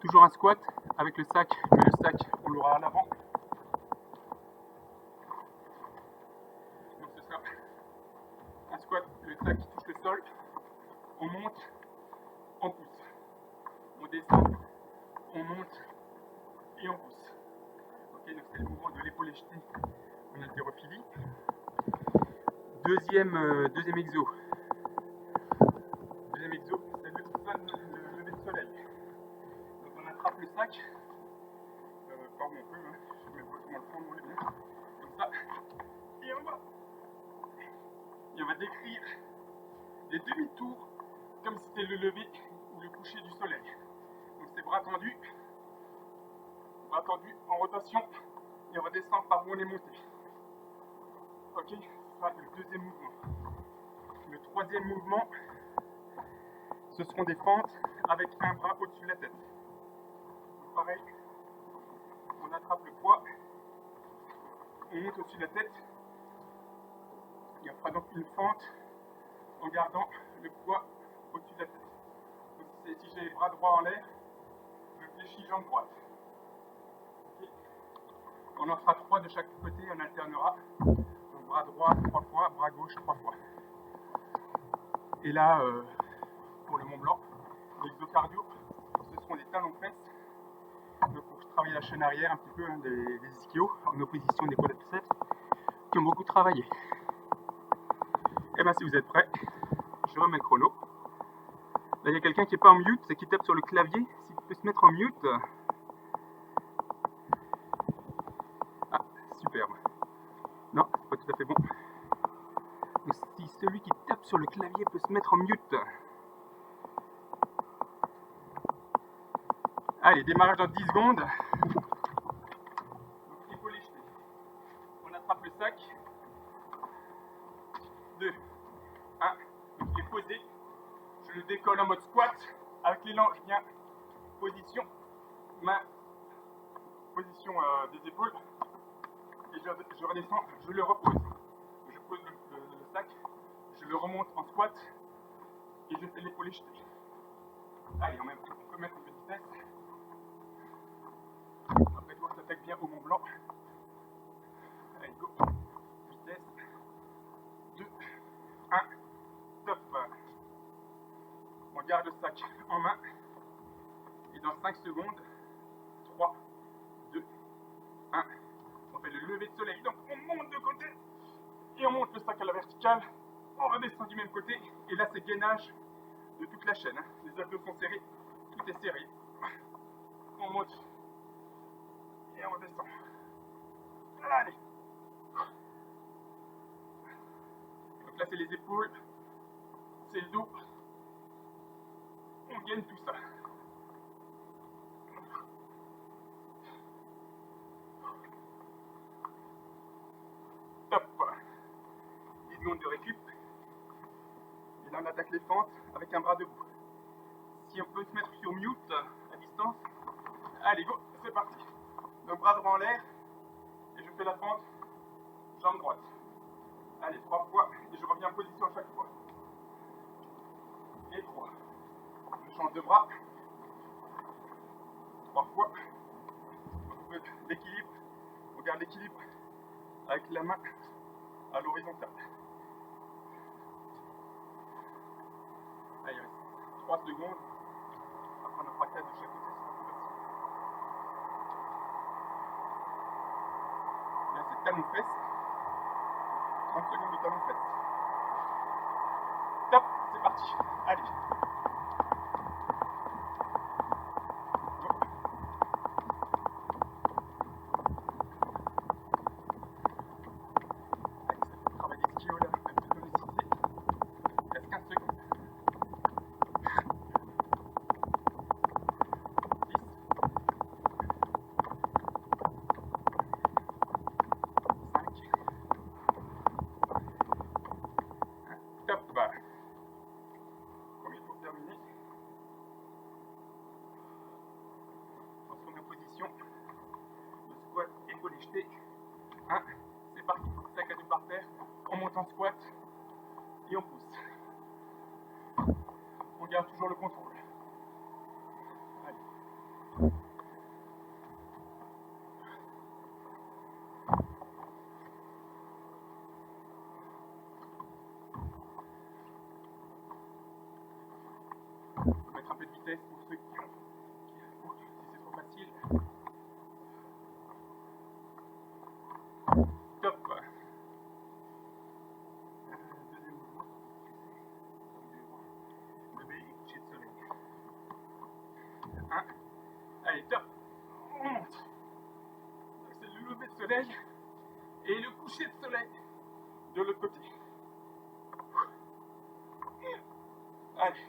toujours un squat avec le sac, mais le sac on l'aura à l'avant. Donc ce sera un squat, le sac qui touche le sol, on monte, on pousse, on descend, on monte et on pousse. Ok, donc c'est le mouvement de l'épaule jetée en haltérophilie. Deuxième exo. Deuxième exo, c'est le lever de soleil. Donc on attrape le sac, pardon un peu, hein, je vais voir comment le prendre, on est bien, comme ça, et on va. Et on va décrire des demi-tours comme si c'était le lever ou le coucher du soleil. Donc c'est bras tendus en rotation, et on va descendre par où on est monté. Ok, ce sera le deuxième mouvement. Le troisième mouvement, ce seront des fentes avec un bras au-dessus de la tête. Donc pareil, on attrape le poids, on monte au-dessus de la tête, et on fera donc une fente en gardant le poids au-dessus de la tête. Donc si j'ai les bras droits en l'air, je fléchis jambe droite. Okay. On en fera 3 de chaque côté, on alternera. Donc bras droit 3 fois, bras gauche 3 fois. Et là, pour le Mont Blanc, l'exocardio, ce seront des talons-fesses. Donc pour travailler la chaîne arrière un petit peu, hein, des ischios en opposition des quadriceps qui ont beaucoup travaillé. Et bien si vous êtes prêts, je remets le chrono. Là il y a quelqu'un qui n'est pas en mute, c'est qui tape sur le clavier. S'il peut se mettre en mute. Ah, superbe. Non, c'est pas tout à fait bon. Mais si celui qui tape sur le clavier peut se mettre en mute. Allez, démarrage dans 10 secondes. Donc, épaulé jeté. On attrape le sac. 2, 1. Donc, il est posé. Je le décolle en mode squat. Avec l'élan, je viens. Position. Main. Position des épaules. Et je redescends. Je le repose. Je pose le sac. Je le remonte en squat. Et je fais l'épaulé jeté. Allez, on peut mettre un peu de vitesse. Après toi, ça s'attaque bien au Mont Blanc. Allez, go. Vitesse. 2, 1. Top. On garde le sac en main. Et dans 5 secondes, 3, 2, 1. On fait le lever de soleil. Donc on monte de côté. Et on monte le sac à la verticale. On redescend du même côté. Et là, c'est gainage de toute la chaîne. Les abdos sont serrés. Tout est serré. On monte. Et on descend. Allez. Donc là, c'est les épaules. C'est le dos. On gagne tout ça. Top. 10 secondes de récup. Et là, on attaque les fentes avec un bras debout. Si on peut se mettre sur mute à distance. Allez, go, c'est parti. Donc, bras droit en l'air. Et je fais la fente, jambe droite. Allez, 3 fois. Et je reviens en position à chaque fois. Et 3. Je change de bras. 3 fois. On trouve l'équilibre. On garde l'équilibre avec la main à l'horizontale. Allez, il reste 3 secondes. Après, on en fera 4 de chaque côté. Là, c'est talon-fesse. 30 secondes de talon-fesse. Top, c'est parti. Allez. Travail des skis là, un petit peu nécessité. Il reste 15 secondes. 10. 5. Top. Premier tour terminé. On se remet en position. Le squat, épaulé jeté. 1. C'est parti. Sac à dos par terre. On monte en squat. Et on pousse. On garde toujours le contrôle. Allez. On peut mettre un peu de vitesse pour ceux qui ont. Si c'est trop facile. Top. Deuxième mouvement. Lever et coucher de soleil. 1. Allez, top. On monte. C'est le lever de soleil et le coucher de soleil de l'autre côté. Allez.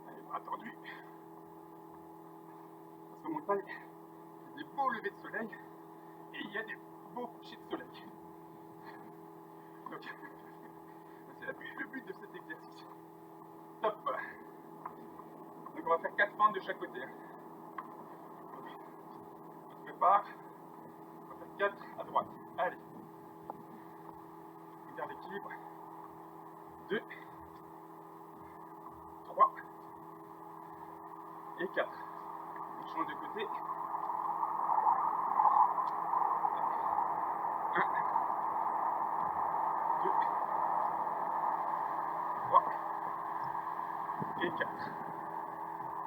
Allez, bras tendus. Parce qu'en montagne, il y a des beaux levers de soleil et il y a des beaux couchers de soleil. Donc, c'est le but de cet exercice. Top. Donc, on va faire 4 fentes de chaque côté. Donc, on se prépare. On va faire 4 à droite. Allez. On garde l'équilibre. 2, 3 et 4. On change de côté. 1, 2, 3 et 4.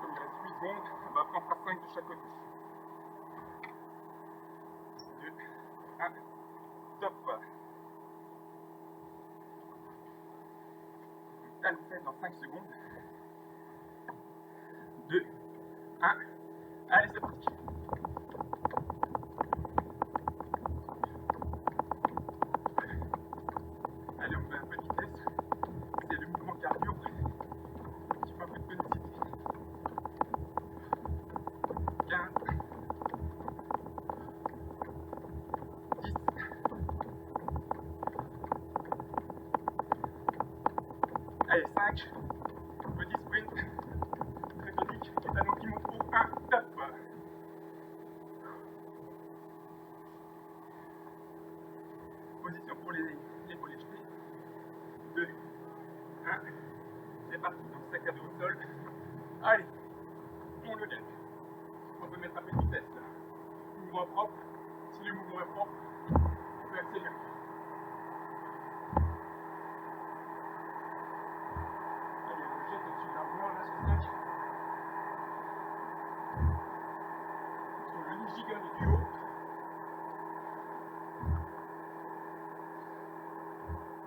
Comme il reste 8 secondes, on va prendre 5 de chaque côté. 2, 1, top. Là, vous faites dans 5 secondes. 2, 1. Allez, c'est parti. Allez, on met un peu de vitesse. C'est le mouvement cardio. position pour les mollets jetés. 2, 1, c'est parti. Donc sac à dos au sol. Allez, on le lève. On peut mettre un peu de vitesse là. Mouvement propre. Si le mouvement est propre, on peut accélérer. Allez, on le jette au-dessus de l'armoire là, ce sac. Sur le lit gigot du haut.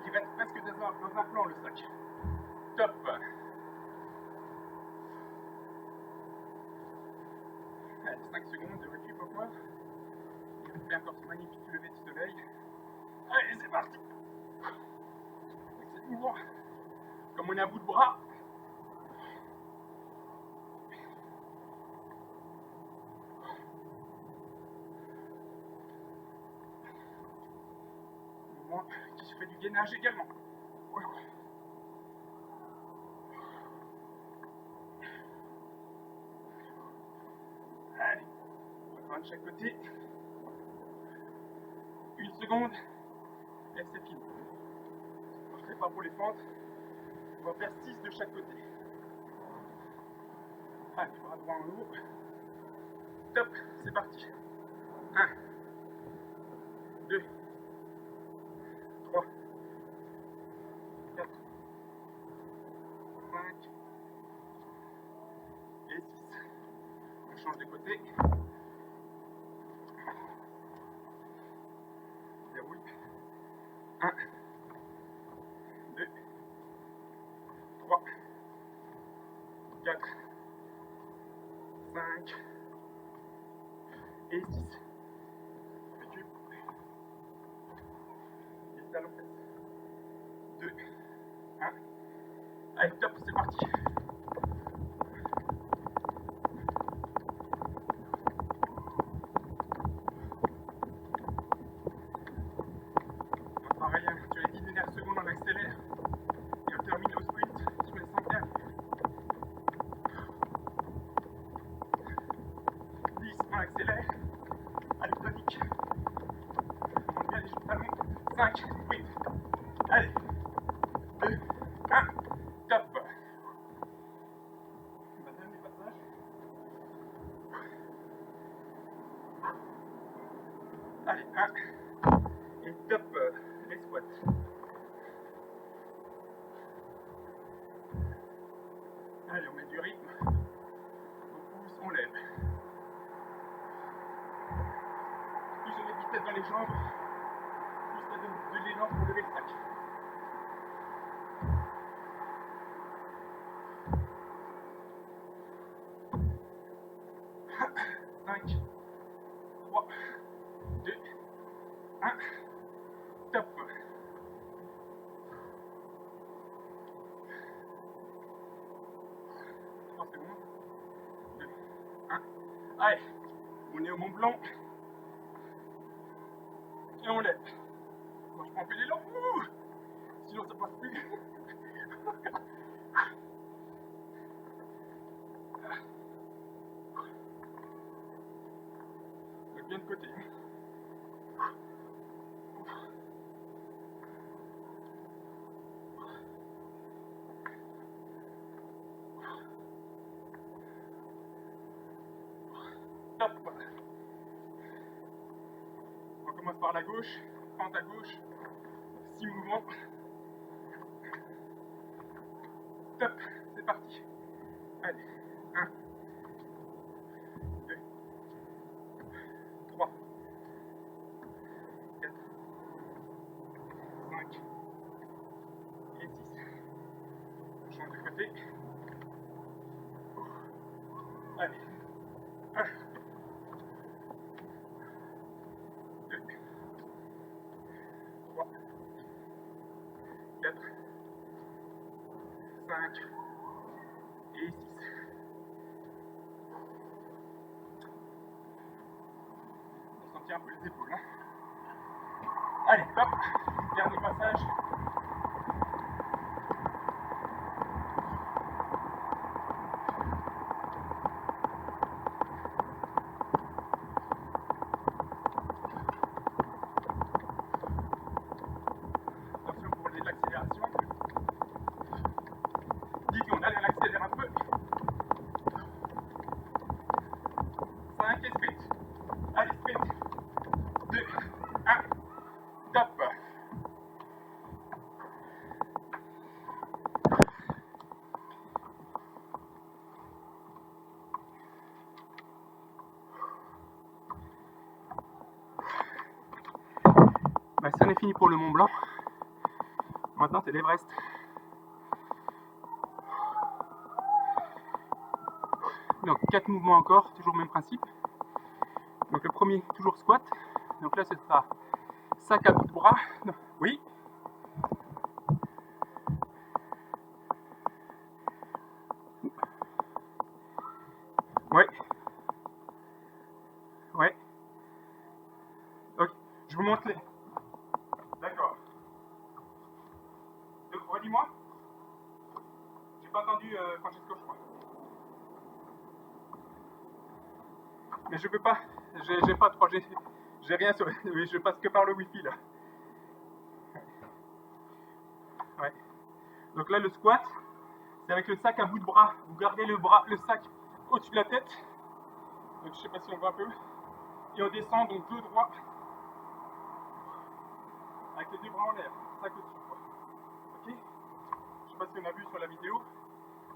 Il reste presque dans un plan le sac. Top. Allez, 5 secondes de récup encore. Il fait encore ce magnifique lever de soleil. Allez, c'est parti. C'est mouvant. Comme on est à bout de bras. Mouvement qui se fait du gainage également. Allez, on va de chaque côté. 1 seconde. Et c'est fini. On ne fait pas pour les fentes. On va faire 6 de chaque côté. Allez, bras droit en haut. Top, c'est parti. 1, 2, 3, 4, 5 et 6. On change de côté. Déroule. 1, 2, 3, 4, 5 et 6. Récup. Et talons fesses. 2, 1. Allez, top, c'est parti. Pareil, sur les 10 dernières secondes, on accélère et on termine au sprint sur les 5 dernières. 10, on accélère. Allez, tonique. On monte bien les talons. 5, sprint. Allez, 2, 1, top. On va dernier passage. Allez, 1 et top, les squats. Allez, on met du rythme. On pousse, on lève. Plus on met de vitesse dans les jambes, plus ça donne de l'élan pour lever le sac. Cinq, 3, 2, 1, top. 3 secondes. 2, 1. Allez, on est au Mont Blanc. Et on lève. Moi je prends un peu d'élan. Sinon ça passe plus. Bien de côté. Top. On commence par la gauche, fente à gauche, 6 mouvements. Top, c'est parti. Allez, 1, 2, 3, 4, 5 et 6. On change de côté. Allez, 1, 2, 3, 4, 5 et 6. On sentit un peu les épaules. Hein. Allez, hop, dernier passage. c'en est fini pour le Mont Blanc. Maintenant, c'est l'Everest. Donc 4 mouvements encore, toujours le même principe. Donc le premier, toujours squat. Donc là, ce sera sac à bout de bras. Non. Oui. Ouais. Ouais. Ok. Je vous montre les. D'accord. Donc, redis-moi. J'ai pas entendu Francesco, je crois. Mais je peux pas. J'ai pas 3G. J'ai rien sur. Oui, je passe que par le Wi-Fi là. Ouais. Donc là, le squat, c'est avec le sac à bout de bras. Vous gardez le sac au-dessus de la tête. Donc je sais pas si on voit un peu. Et on descend donc deux droits avec les deux bras en l'air. Sac au-dessus. Ok. Je sais pas si on a vu sur la vidéo.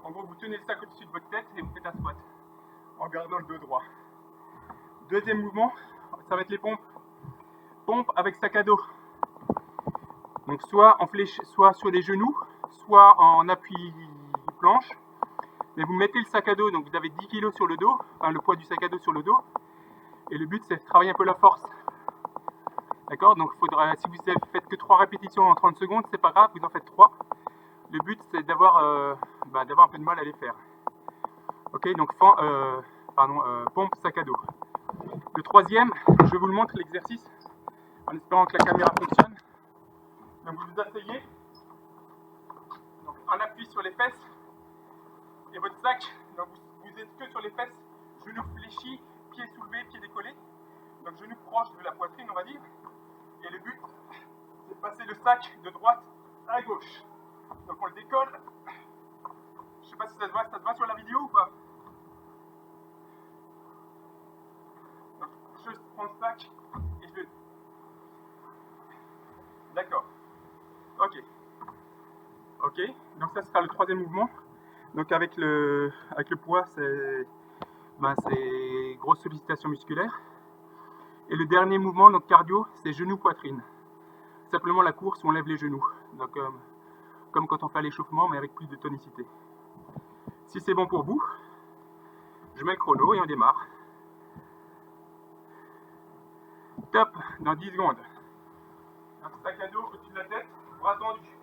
En gros, vous tenez le sac au-dessus de votre tête et vous faites un squat en gardant le dos droit. Deuxième mouvement, ça va être les pompes. Pompes avec sac à dos. Donc soit en flèche, soit sur les genoux, soit en appui planche. Mais vous mettez le sac à dos, donc vous avez 10 kg sur le dos, enfin le poids du sac à dos sur le dos. Et le but c'est de travailler un peu la force. D'accord? Donc faudra, si vous faites que 3 répétitions en 30 secondes, c'est pas grave, vous en faites 3. Le but c'est d'avoir un peu de mal à les faire. Ok, donc pompe sac à dos. Le troisième, je vous le montre l'exercice, en espérant que la caméra fonctionne. Donc vous vous asseyez, donc en appui sur les fesses, et votre sac, donc vous êtes que sur les fesses, genoux fléchis, pieds soulevés, pieds décollés. Donc genoux proches de la poitrine, on va dire. Et le but, c'est de passer le sac de droite à gauche. Donc on le décolle. Je sais pas si ça te va sur la vidéo ou pas. Donc je prends le sac et je le... D'accord. Ok. Ok. Donc ça sera le troisième mouvement. Donc avec le poids, c'est grosse sollicitation musculaire. Et le dernier mouvement, donc cardio, c'est genou-poitrine. Simplement la course où on lève les genoux. Donc comme quand on fait l'échauffement, mais avec plus de tonicité. Si c'est bon pour vous, je mets le chrono et on démarre. Top, dans 10 secondes. Un sac à dos au-dessus de la tête, bras tendus.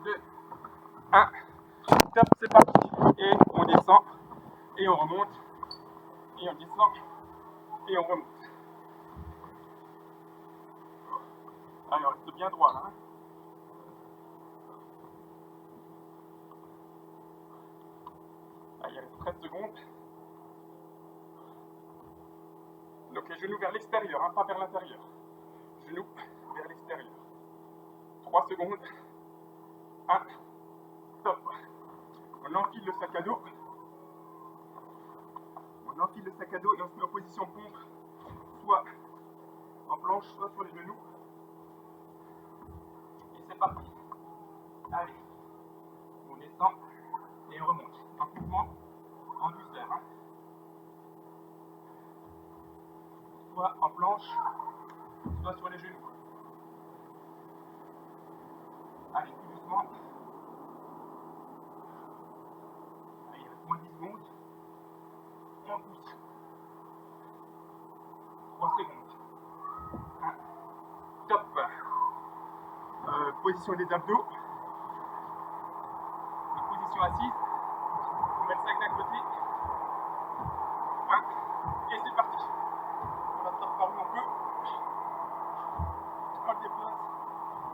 2, 1, top, c'est parti. Et on descend, et on remonte, et on descend, et on remonte. Allez, on reste bien droit là. Hein. Allez, il reste 13 secondes. Donc les genoux vers l'extérieur, hein, pas vers l'intérieur. Genoux vers l'extérieur. 3 secondes. 1, top. On enfile le sac à dos. On enfile le sac à dos et on se met en position pompe, soit en planche, soit sur les genoux. Et c'est parti. Allez, on descend et on remonte. Un mouvement en douceur. Hein. Soit en planche, soit sur les genoux. Allez, tout doucement. Allez, il reste moins de 10 secondes. Et on pousse. 3 secondes. 1. Top. Position des abdos. Donc, position assise. On met le sac d'un côté. 1. Et c'est parti. On va sortir par où on peut. On le déplace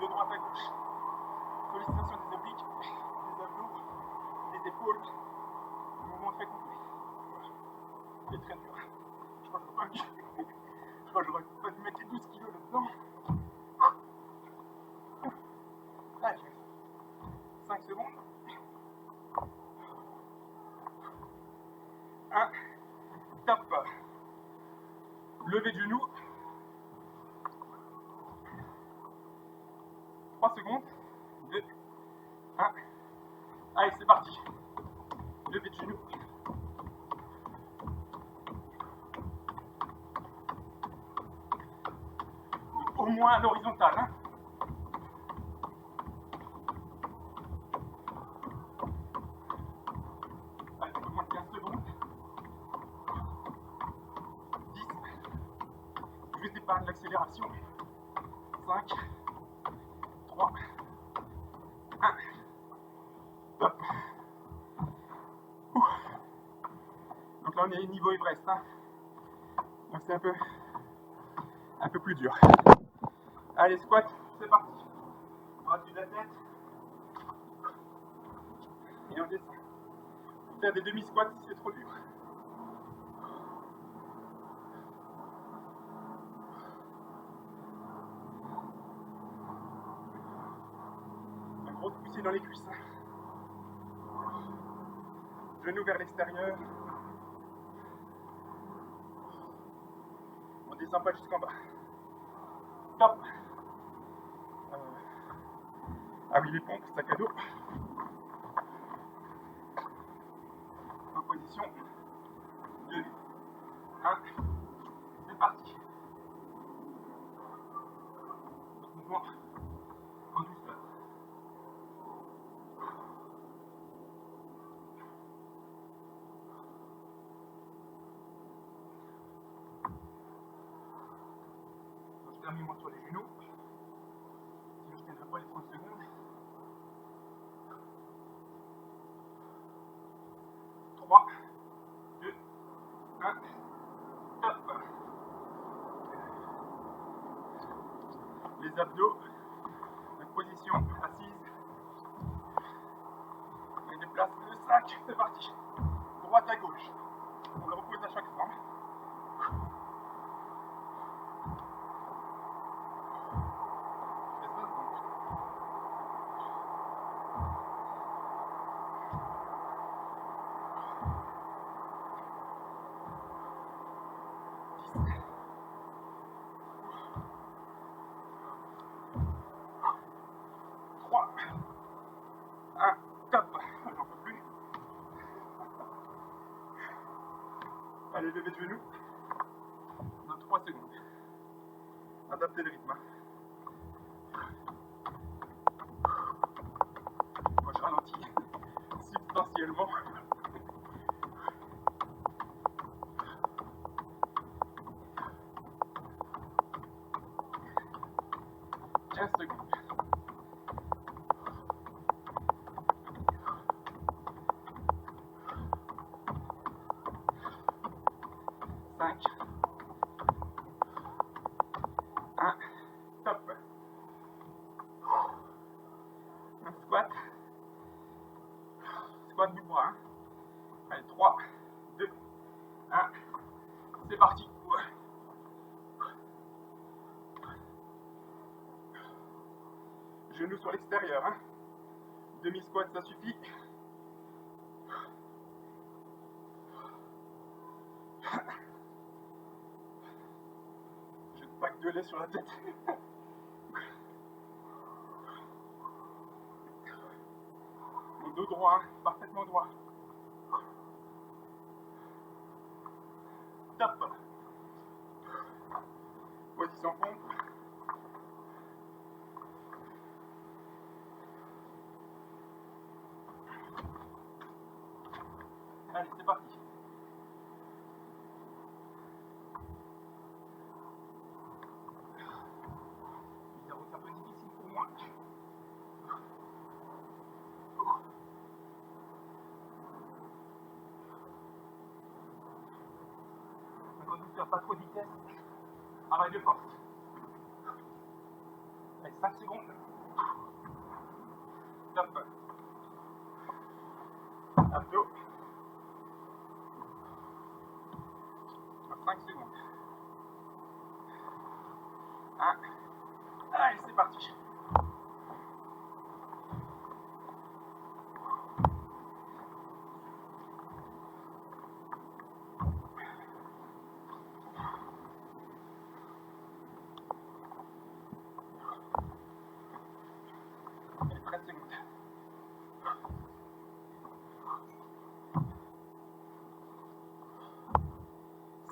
de droite à gauche. Sollicitation des obliques, des abdos, des épaules. Un mouvement très complet. C'est très dur. Je crois que j'aurais pas dû mettre les 12 kilos là-dedans. Allez, 5 secondes. 1. Top. Lever de genoux. 3 secondes. 2. 1. Allez, c'est parti. Lever de genoux. moins à l'horizontale. Hein. Allez, un peu moins de 15 secondes. 10. Je t'épargne l'accélération. 5, 3, 1. Hop. Donc là on est niveau Everest. Hein. Donc c'est un peu plus dur. Allez, squat, c'est parti. Bras dessus de la tête. Et on descend. Faire des demi-squats si c'est trop dur. Un gros poussée dans les cuisses. Genoux vers l'extérieur. On descend pas jusqu'en bas. Top. Ah oui, les pompes, sac à dos. En position 2, 1. C'est parti. Mouvement en douceur. Donc, je termine moi sur les genoux. Sinon, je ne tiendrai pas les 30 secondes. 3, 2, 1. Top. Les abdos. Donc, position assise. On déplace le sac. C'est parti. Droite à gauche. On le repose à chaque fois. Top. J'en peux plus. Allez, levez de genoux. Dans 3 secondes. Adaptez le rythme. Moi, je ralentis substantiellement. Secondes. 5, 1, top. Un squat. Squat du bras. Hein. Allez, 3, 2, 1. C'est parti. Genoux sur l'extérieur. Hein. Demi-squat, ça suffit. J'ai une pack de lait sur la tête. Mon dos droit, hein, parfaitement droit. Top. Position pompe. Allez, c'est parti. C'est un peu difficile pour moi. Donc, on ne faire pas trop de vitesse. Arrête de force. Allez, 5 secondes. Top. Abdos. 5 secondes. 1. Allez, c'est parti. Allez, 13 secondes.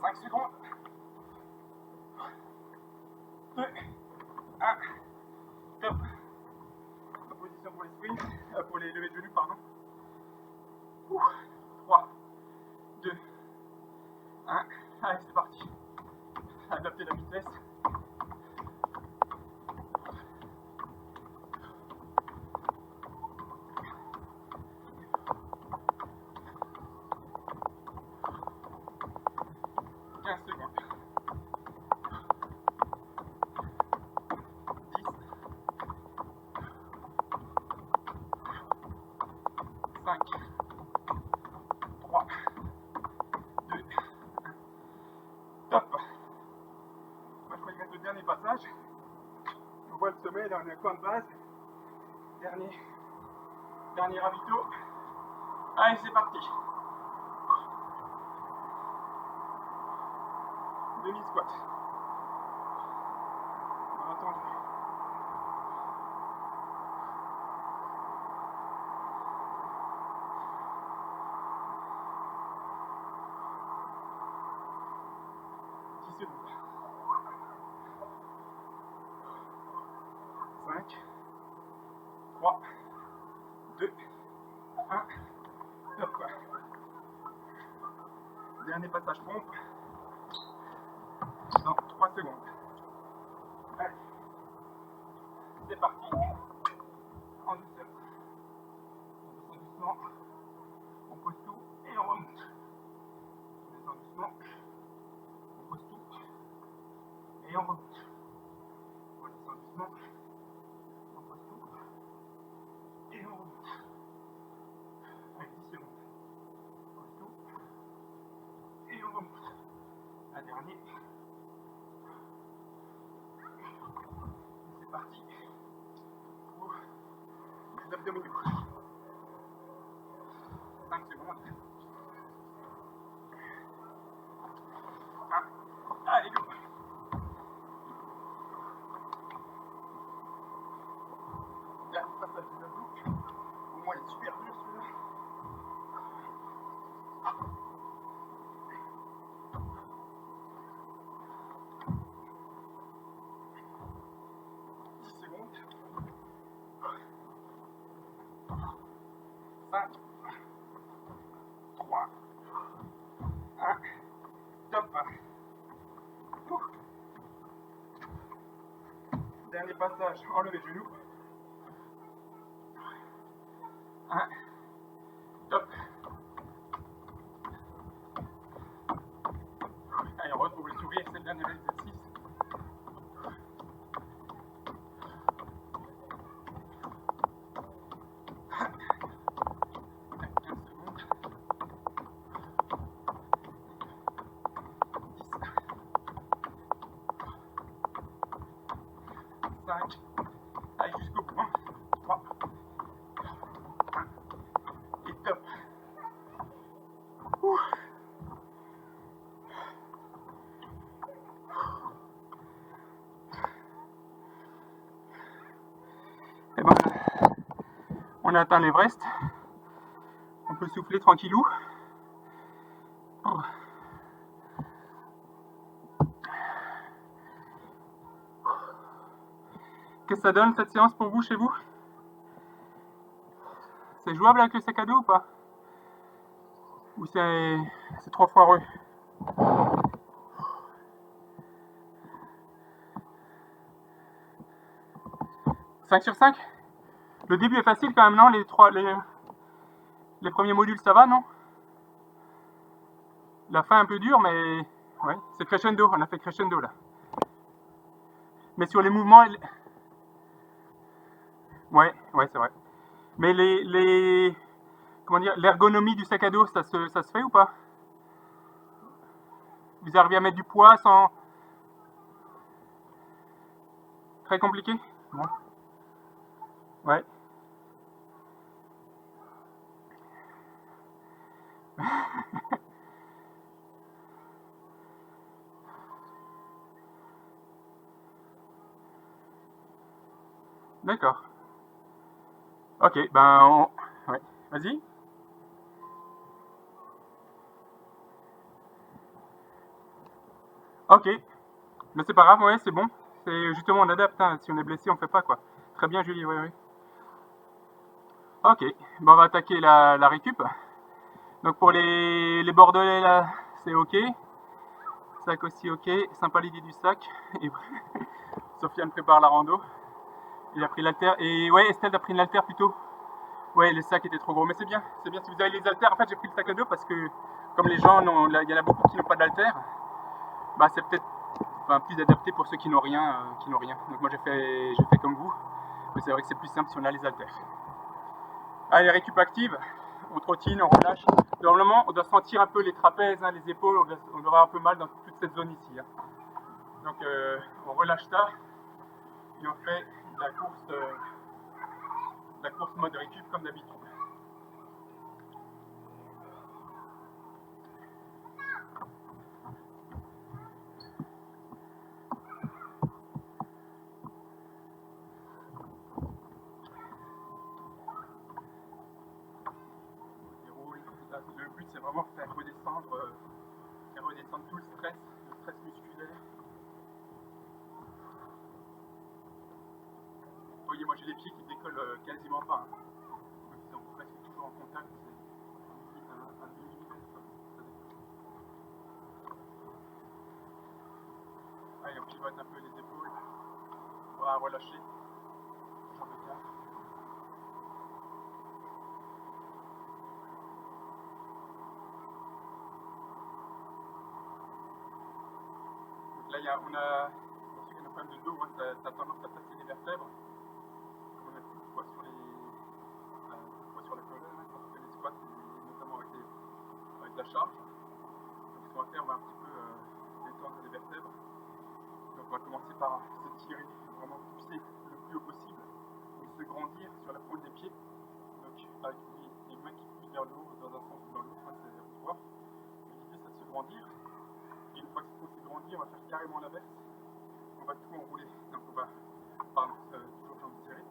5 secondes. 2, 5, 3, 2, 1. Top. Moi, je crois qu'il reste le dernier passage. On voit le sommet, là on est à coin de base. Dernier ravito. Allez, c'est parti. Demi-squat. On a attendu. Secondes. 5, 3, 2, 1. Top. Dernier passage pompe dans 3 secondes. Allez, c'est parti. En douceur. On descend doucement. On pose tout et on remonte. On descend doucement. On pose tout et on remonte. On descend doucement. On pose tout et on remonte. Allez, 10 secondes. On pose tout et on remonte. Un dernier. C'est parti pour les abdominaux. 5 secondes. 1. Allez, go. Dernier passage des abdos. Au moins, il est super dur celui-là. 10 secondes. 5, 3, 1. Top. Dernier passage, enlevez le genou. 1. Top. Allez, on retrouve le sourire, c'est le dernier exercice. Allez, jusqu'au bout. 3, 1. Et top. Ouh. Et ben, on a atteint l'Everest. On peut souffler tranquillou. Oh. Qu'est-ce que ça donne cette séance pour vous, chez vous? C'est jouable avec le sac à dos ou pas? Ou c'est trop foireux? 5 sur 5? Le début est facile quand même, non? Les premiers modules, ça va, non? La fin un peu dure, mais ouais, c'est crescendo, on a fait crescendo là. Mais sur les mouvements, ouais, c'est vrai. Mais comment dire, l'ergonomie du sac à dos, ça se fait ou pas? Vous arrivez à mettre du poids sans... Très compliqué? Ouais. D'accord. Ok, ben ouais, vas-y. Ok, mais c'est pas grave, ouais, c'est bon. C'est justement, on adapte, hein. Si on est blessé, on fait pas, quoi. Très bien, Julie, ouais. Ok, ben on va attaquer la récup. Donc pour les bordelais, là, c'est ok. Sac aussi ok. Sympa l'idée du sac. Et Sofiane prépare la rando. Il a pris l'haltère. Et ouais, Estelle a pris une haltère plutôt. Ouais, les sacs étaient trop gros. Mais c'est bien si vous avez les haltères. En fait, j'ai pris le sac à dos parce que, comme les gens, il y en a beaucoup qui n'ont pas d'haltère, bah c'est peut-être plus adapté pour ceux qui n'ont rien, Donc moi j'ai fait comme vous. Mais c'est vrai que c'est plus simple si on a les haltères. Allez, récup active. on trottine, on relâche. Normalement, on doit sentir un peu les trapèzes, hein, les épaules, on doit avoir un peu mal dans toute cette zone ici. Hein. Donc on relâche ça et on fait la course mode récup comme d'habitude. Le but c'est vraiment faire redescendre tout le stress musculaire. Vous voyez, moi j'ai les pieds qui décollent quasiment pas. Hein. Ils sont presque toujours en contact. C'est un millimètre. Allez, on pivote un peu les épaules. On va relâcher. Jambe de terre. Là, pour ceux qui ont un problème de dos, hein, ça a tendance à passer les vertèbres. On a plus de poids sur la colonne, hein, quand on fait les squats, et notamment avec la charge. Donc ce qu'on va faire, on va un petit peu détendre les vertèbres. Donc on va commencer par s'étirer, vraiment pousser le plus haut possible, et se grandir sur la pointe des pieds. Donc avec les mains qui poussent vers le haut, dans un sens ou dans l'autre, hein, c'est à vous voir. L'idée c'est de se grandir. Et une fois qu'on s'est grandi, on va faire carrément l'inverse. On va tout enrouler. Donc on va, toujours jambes serrées.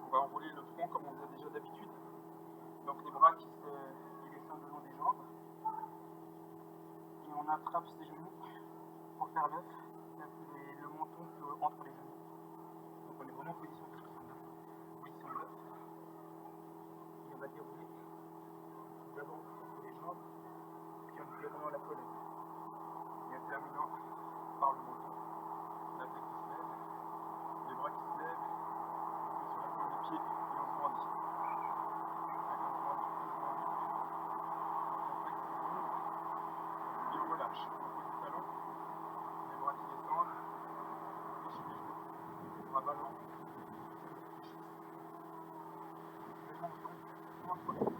On va enrouler le tronc comme on faisait déjà d'habitude. Donc les bras qui descendent le long des jambes. Et on attrape ses genoux pour faire l'œuf. Le menton entre les genoux. Donc on est vraiment en position de l'œuf. Et on va dérouler d'abord entre les jambes, puis en déroulant la colonne. Et en terminant par le menton, la tête qui se lève, les bras qui se lèvent, sur la pointe des pieds, et on se grandit. Allez, on se grandit, et on relâche. On pose les talons, les bras qui descendent, les genoux, les bras ballants, les menton entre les genoux.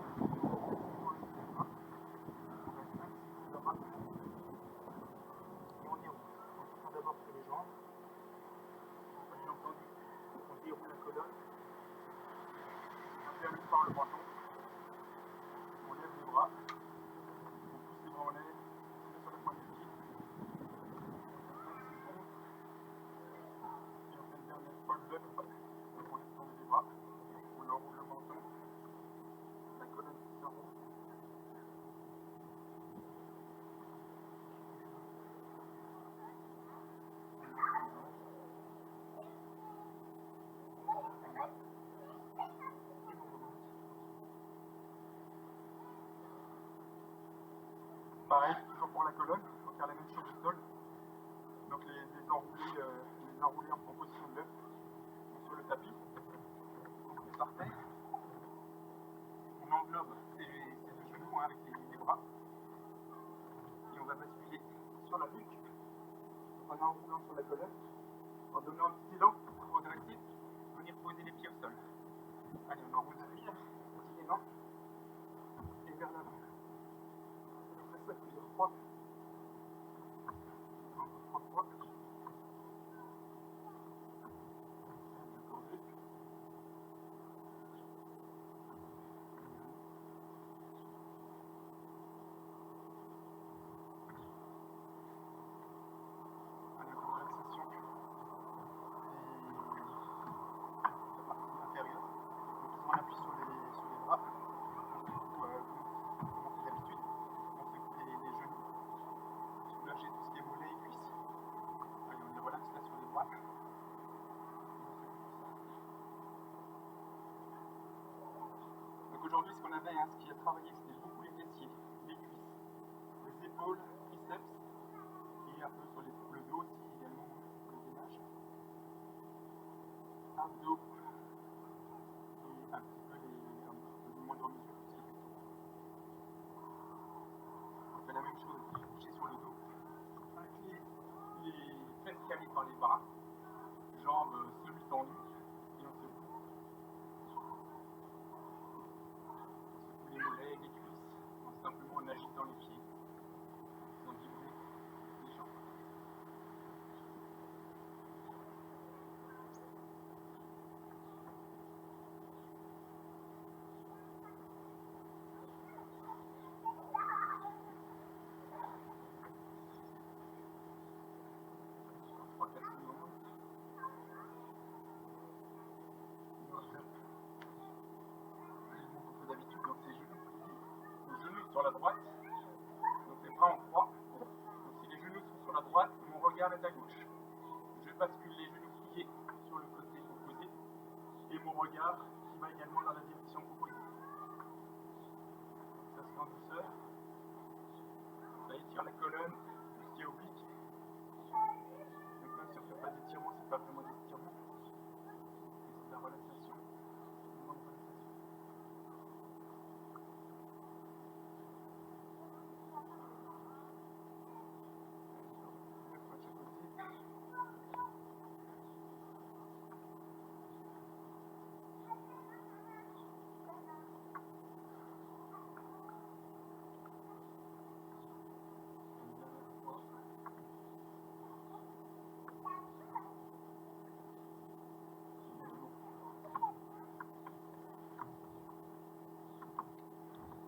Et on déroule. On prend d'abord sur les jambes. Bien entendu, on déroule la colonne. On termine par le menton. On lève les bras. On pousse les bras en l'air. On met sur la pointe des pieds. On fait 5 secondes. Et on fait une dernière fois le up. Donc on laisse tomber les bras. On enroule le menton. La colonne qui s'enroule. Pareil, toujours pour la colonne, il faut faire la même chose au sol. Donc les enrouler en position de l'œuf sur le tapis. Donc on est par terre. On englobe ces deux genoux avec les bras. Et on va basculer sur la nuque. En enroulant sur la colonne. En donnant un petit élan progressif, venir poser les pieds au sol. Allez, on enroule derrière, petit élan. Et vers l'avant. On fait ça plusieurs fois. Encore 3 fois. Allez, relaxation. La partie inférieure. Donc on appuie sur les bras. Comme on fait d'habitude. On secoue les genoux. Soulager tout ce qui est mollets et cuisses. Allez, on les relaxe là sur les bras. Donc aujourd'hui, ce qu'on avait, ce qui a travaillé, c'était beaucoup les fessiers, les cuisses, les épaules, triceps, et un peu sur le dos aussi également, pour les gainages. Abdos, et un petit peu de moindre mesure, tout ce qui est pectoraux. On fait la même chose, coucher sur le dos. Incliner les fesses calées par les bras, jambes semi-tendues, et on secoue. On secoue les mollets. avec les cuisses, simplement en agitant les pieds, sans vibrer les jambes. D'habitude, donc les genoux sur la droite, donc les bras en croix. Donc si les genoux sont sur la droite, mon regard est à gauche. Je bascule les genoux pliés sur le côté opposé et mon regard qui va également dans la direction opposée. Ça se fait en douceur. Ça étire la colonne, tout ce qui est oblique. Donc même si on ne fait pas d'étirement, c'est pas vraiment d'étirement. C'est de la relaxation.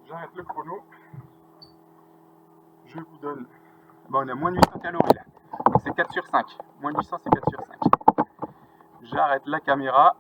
J'arrête le chrono. Je vous donne. Bon, on a moins de 800 calories là. C'est 4 sur 5. Moins de 800, c'est 4 sur 5. J'arrête la caméra.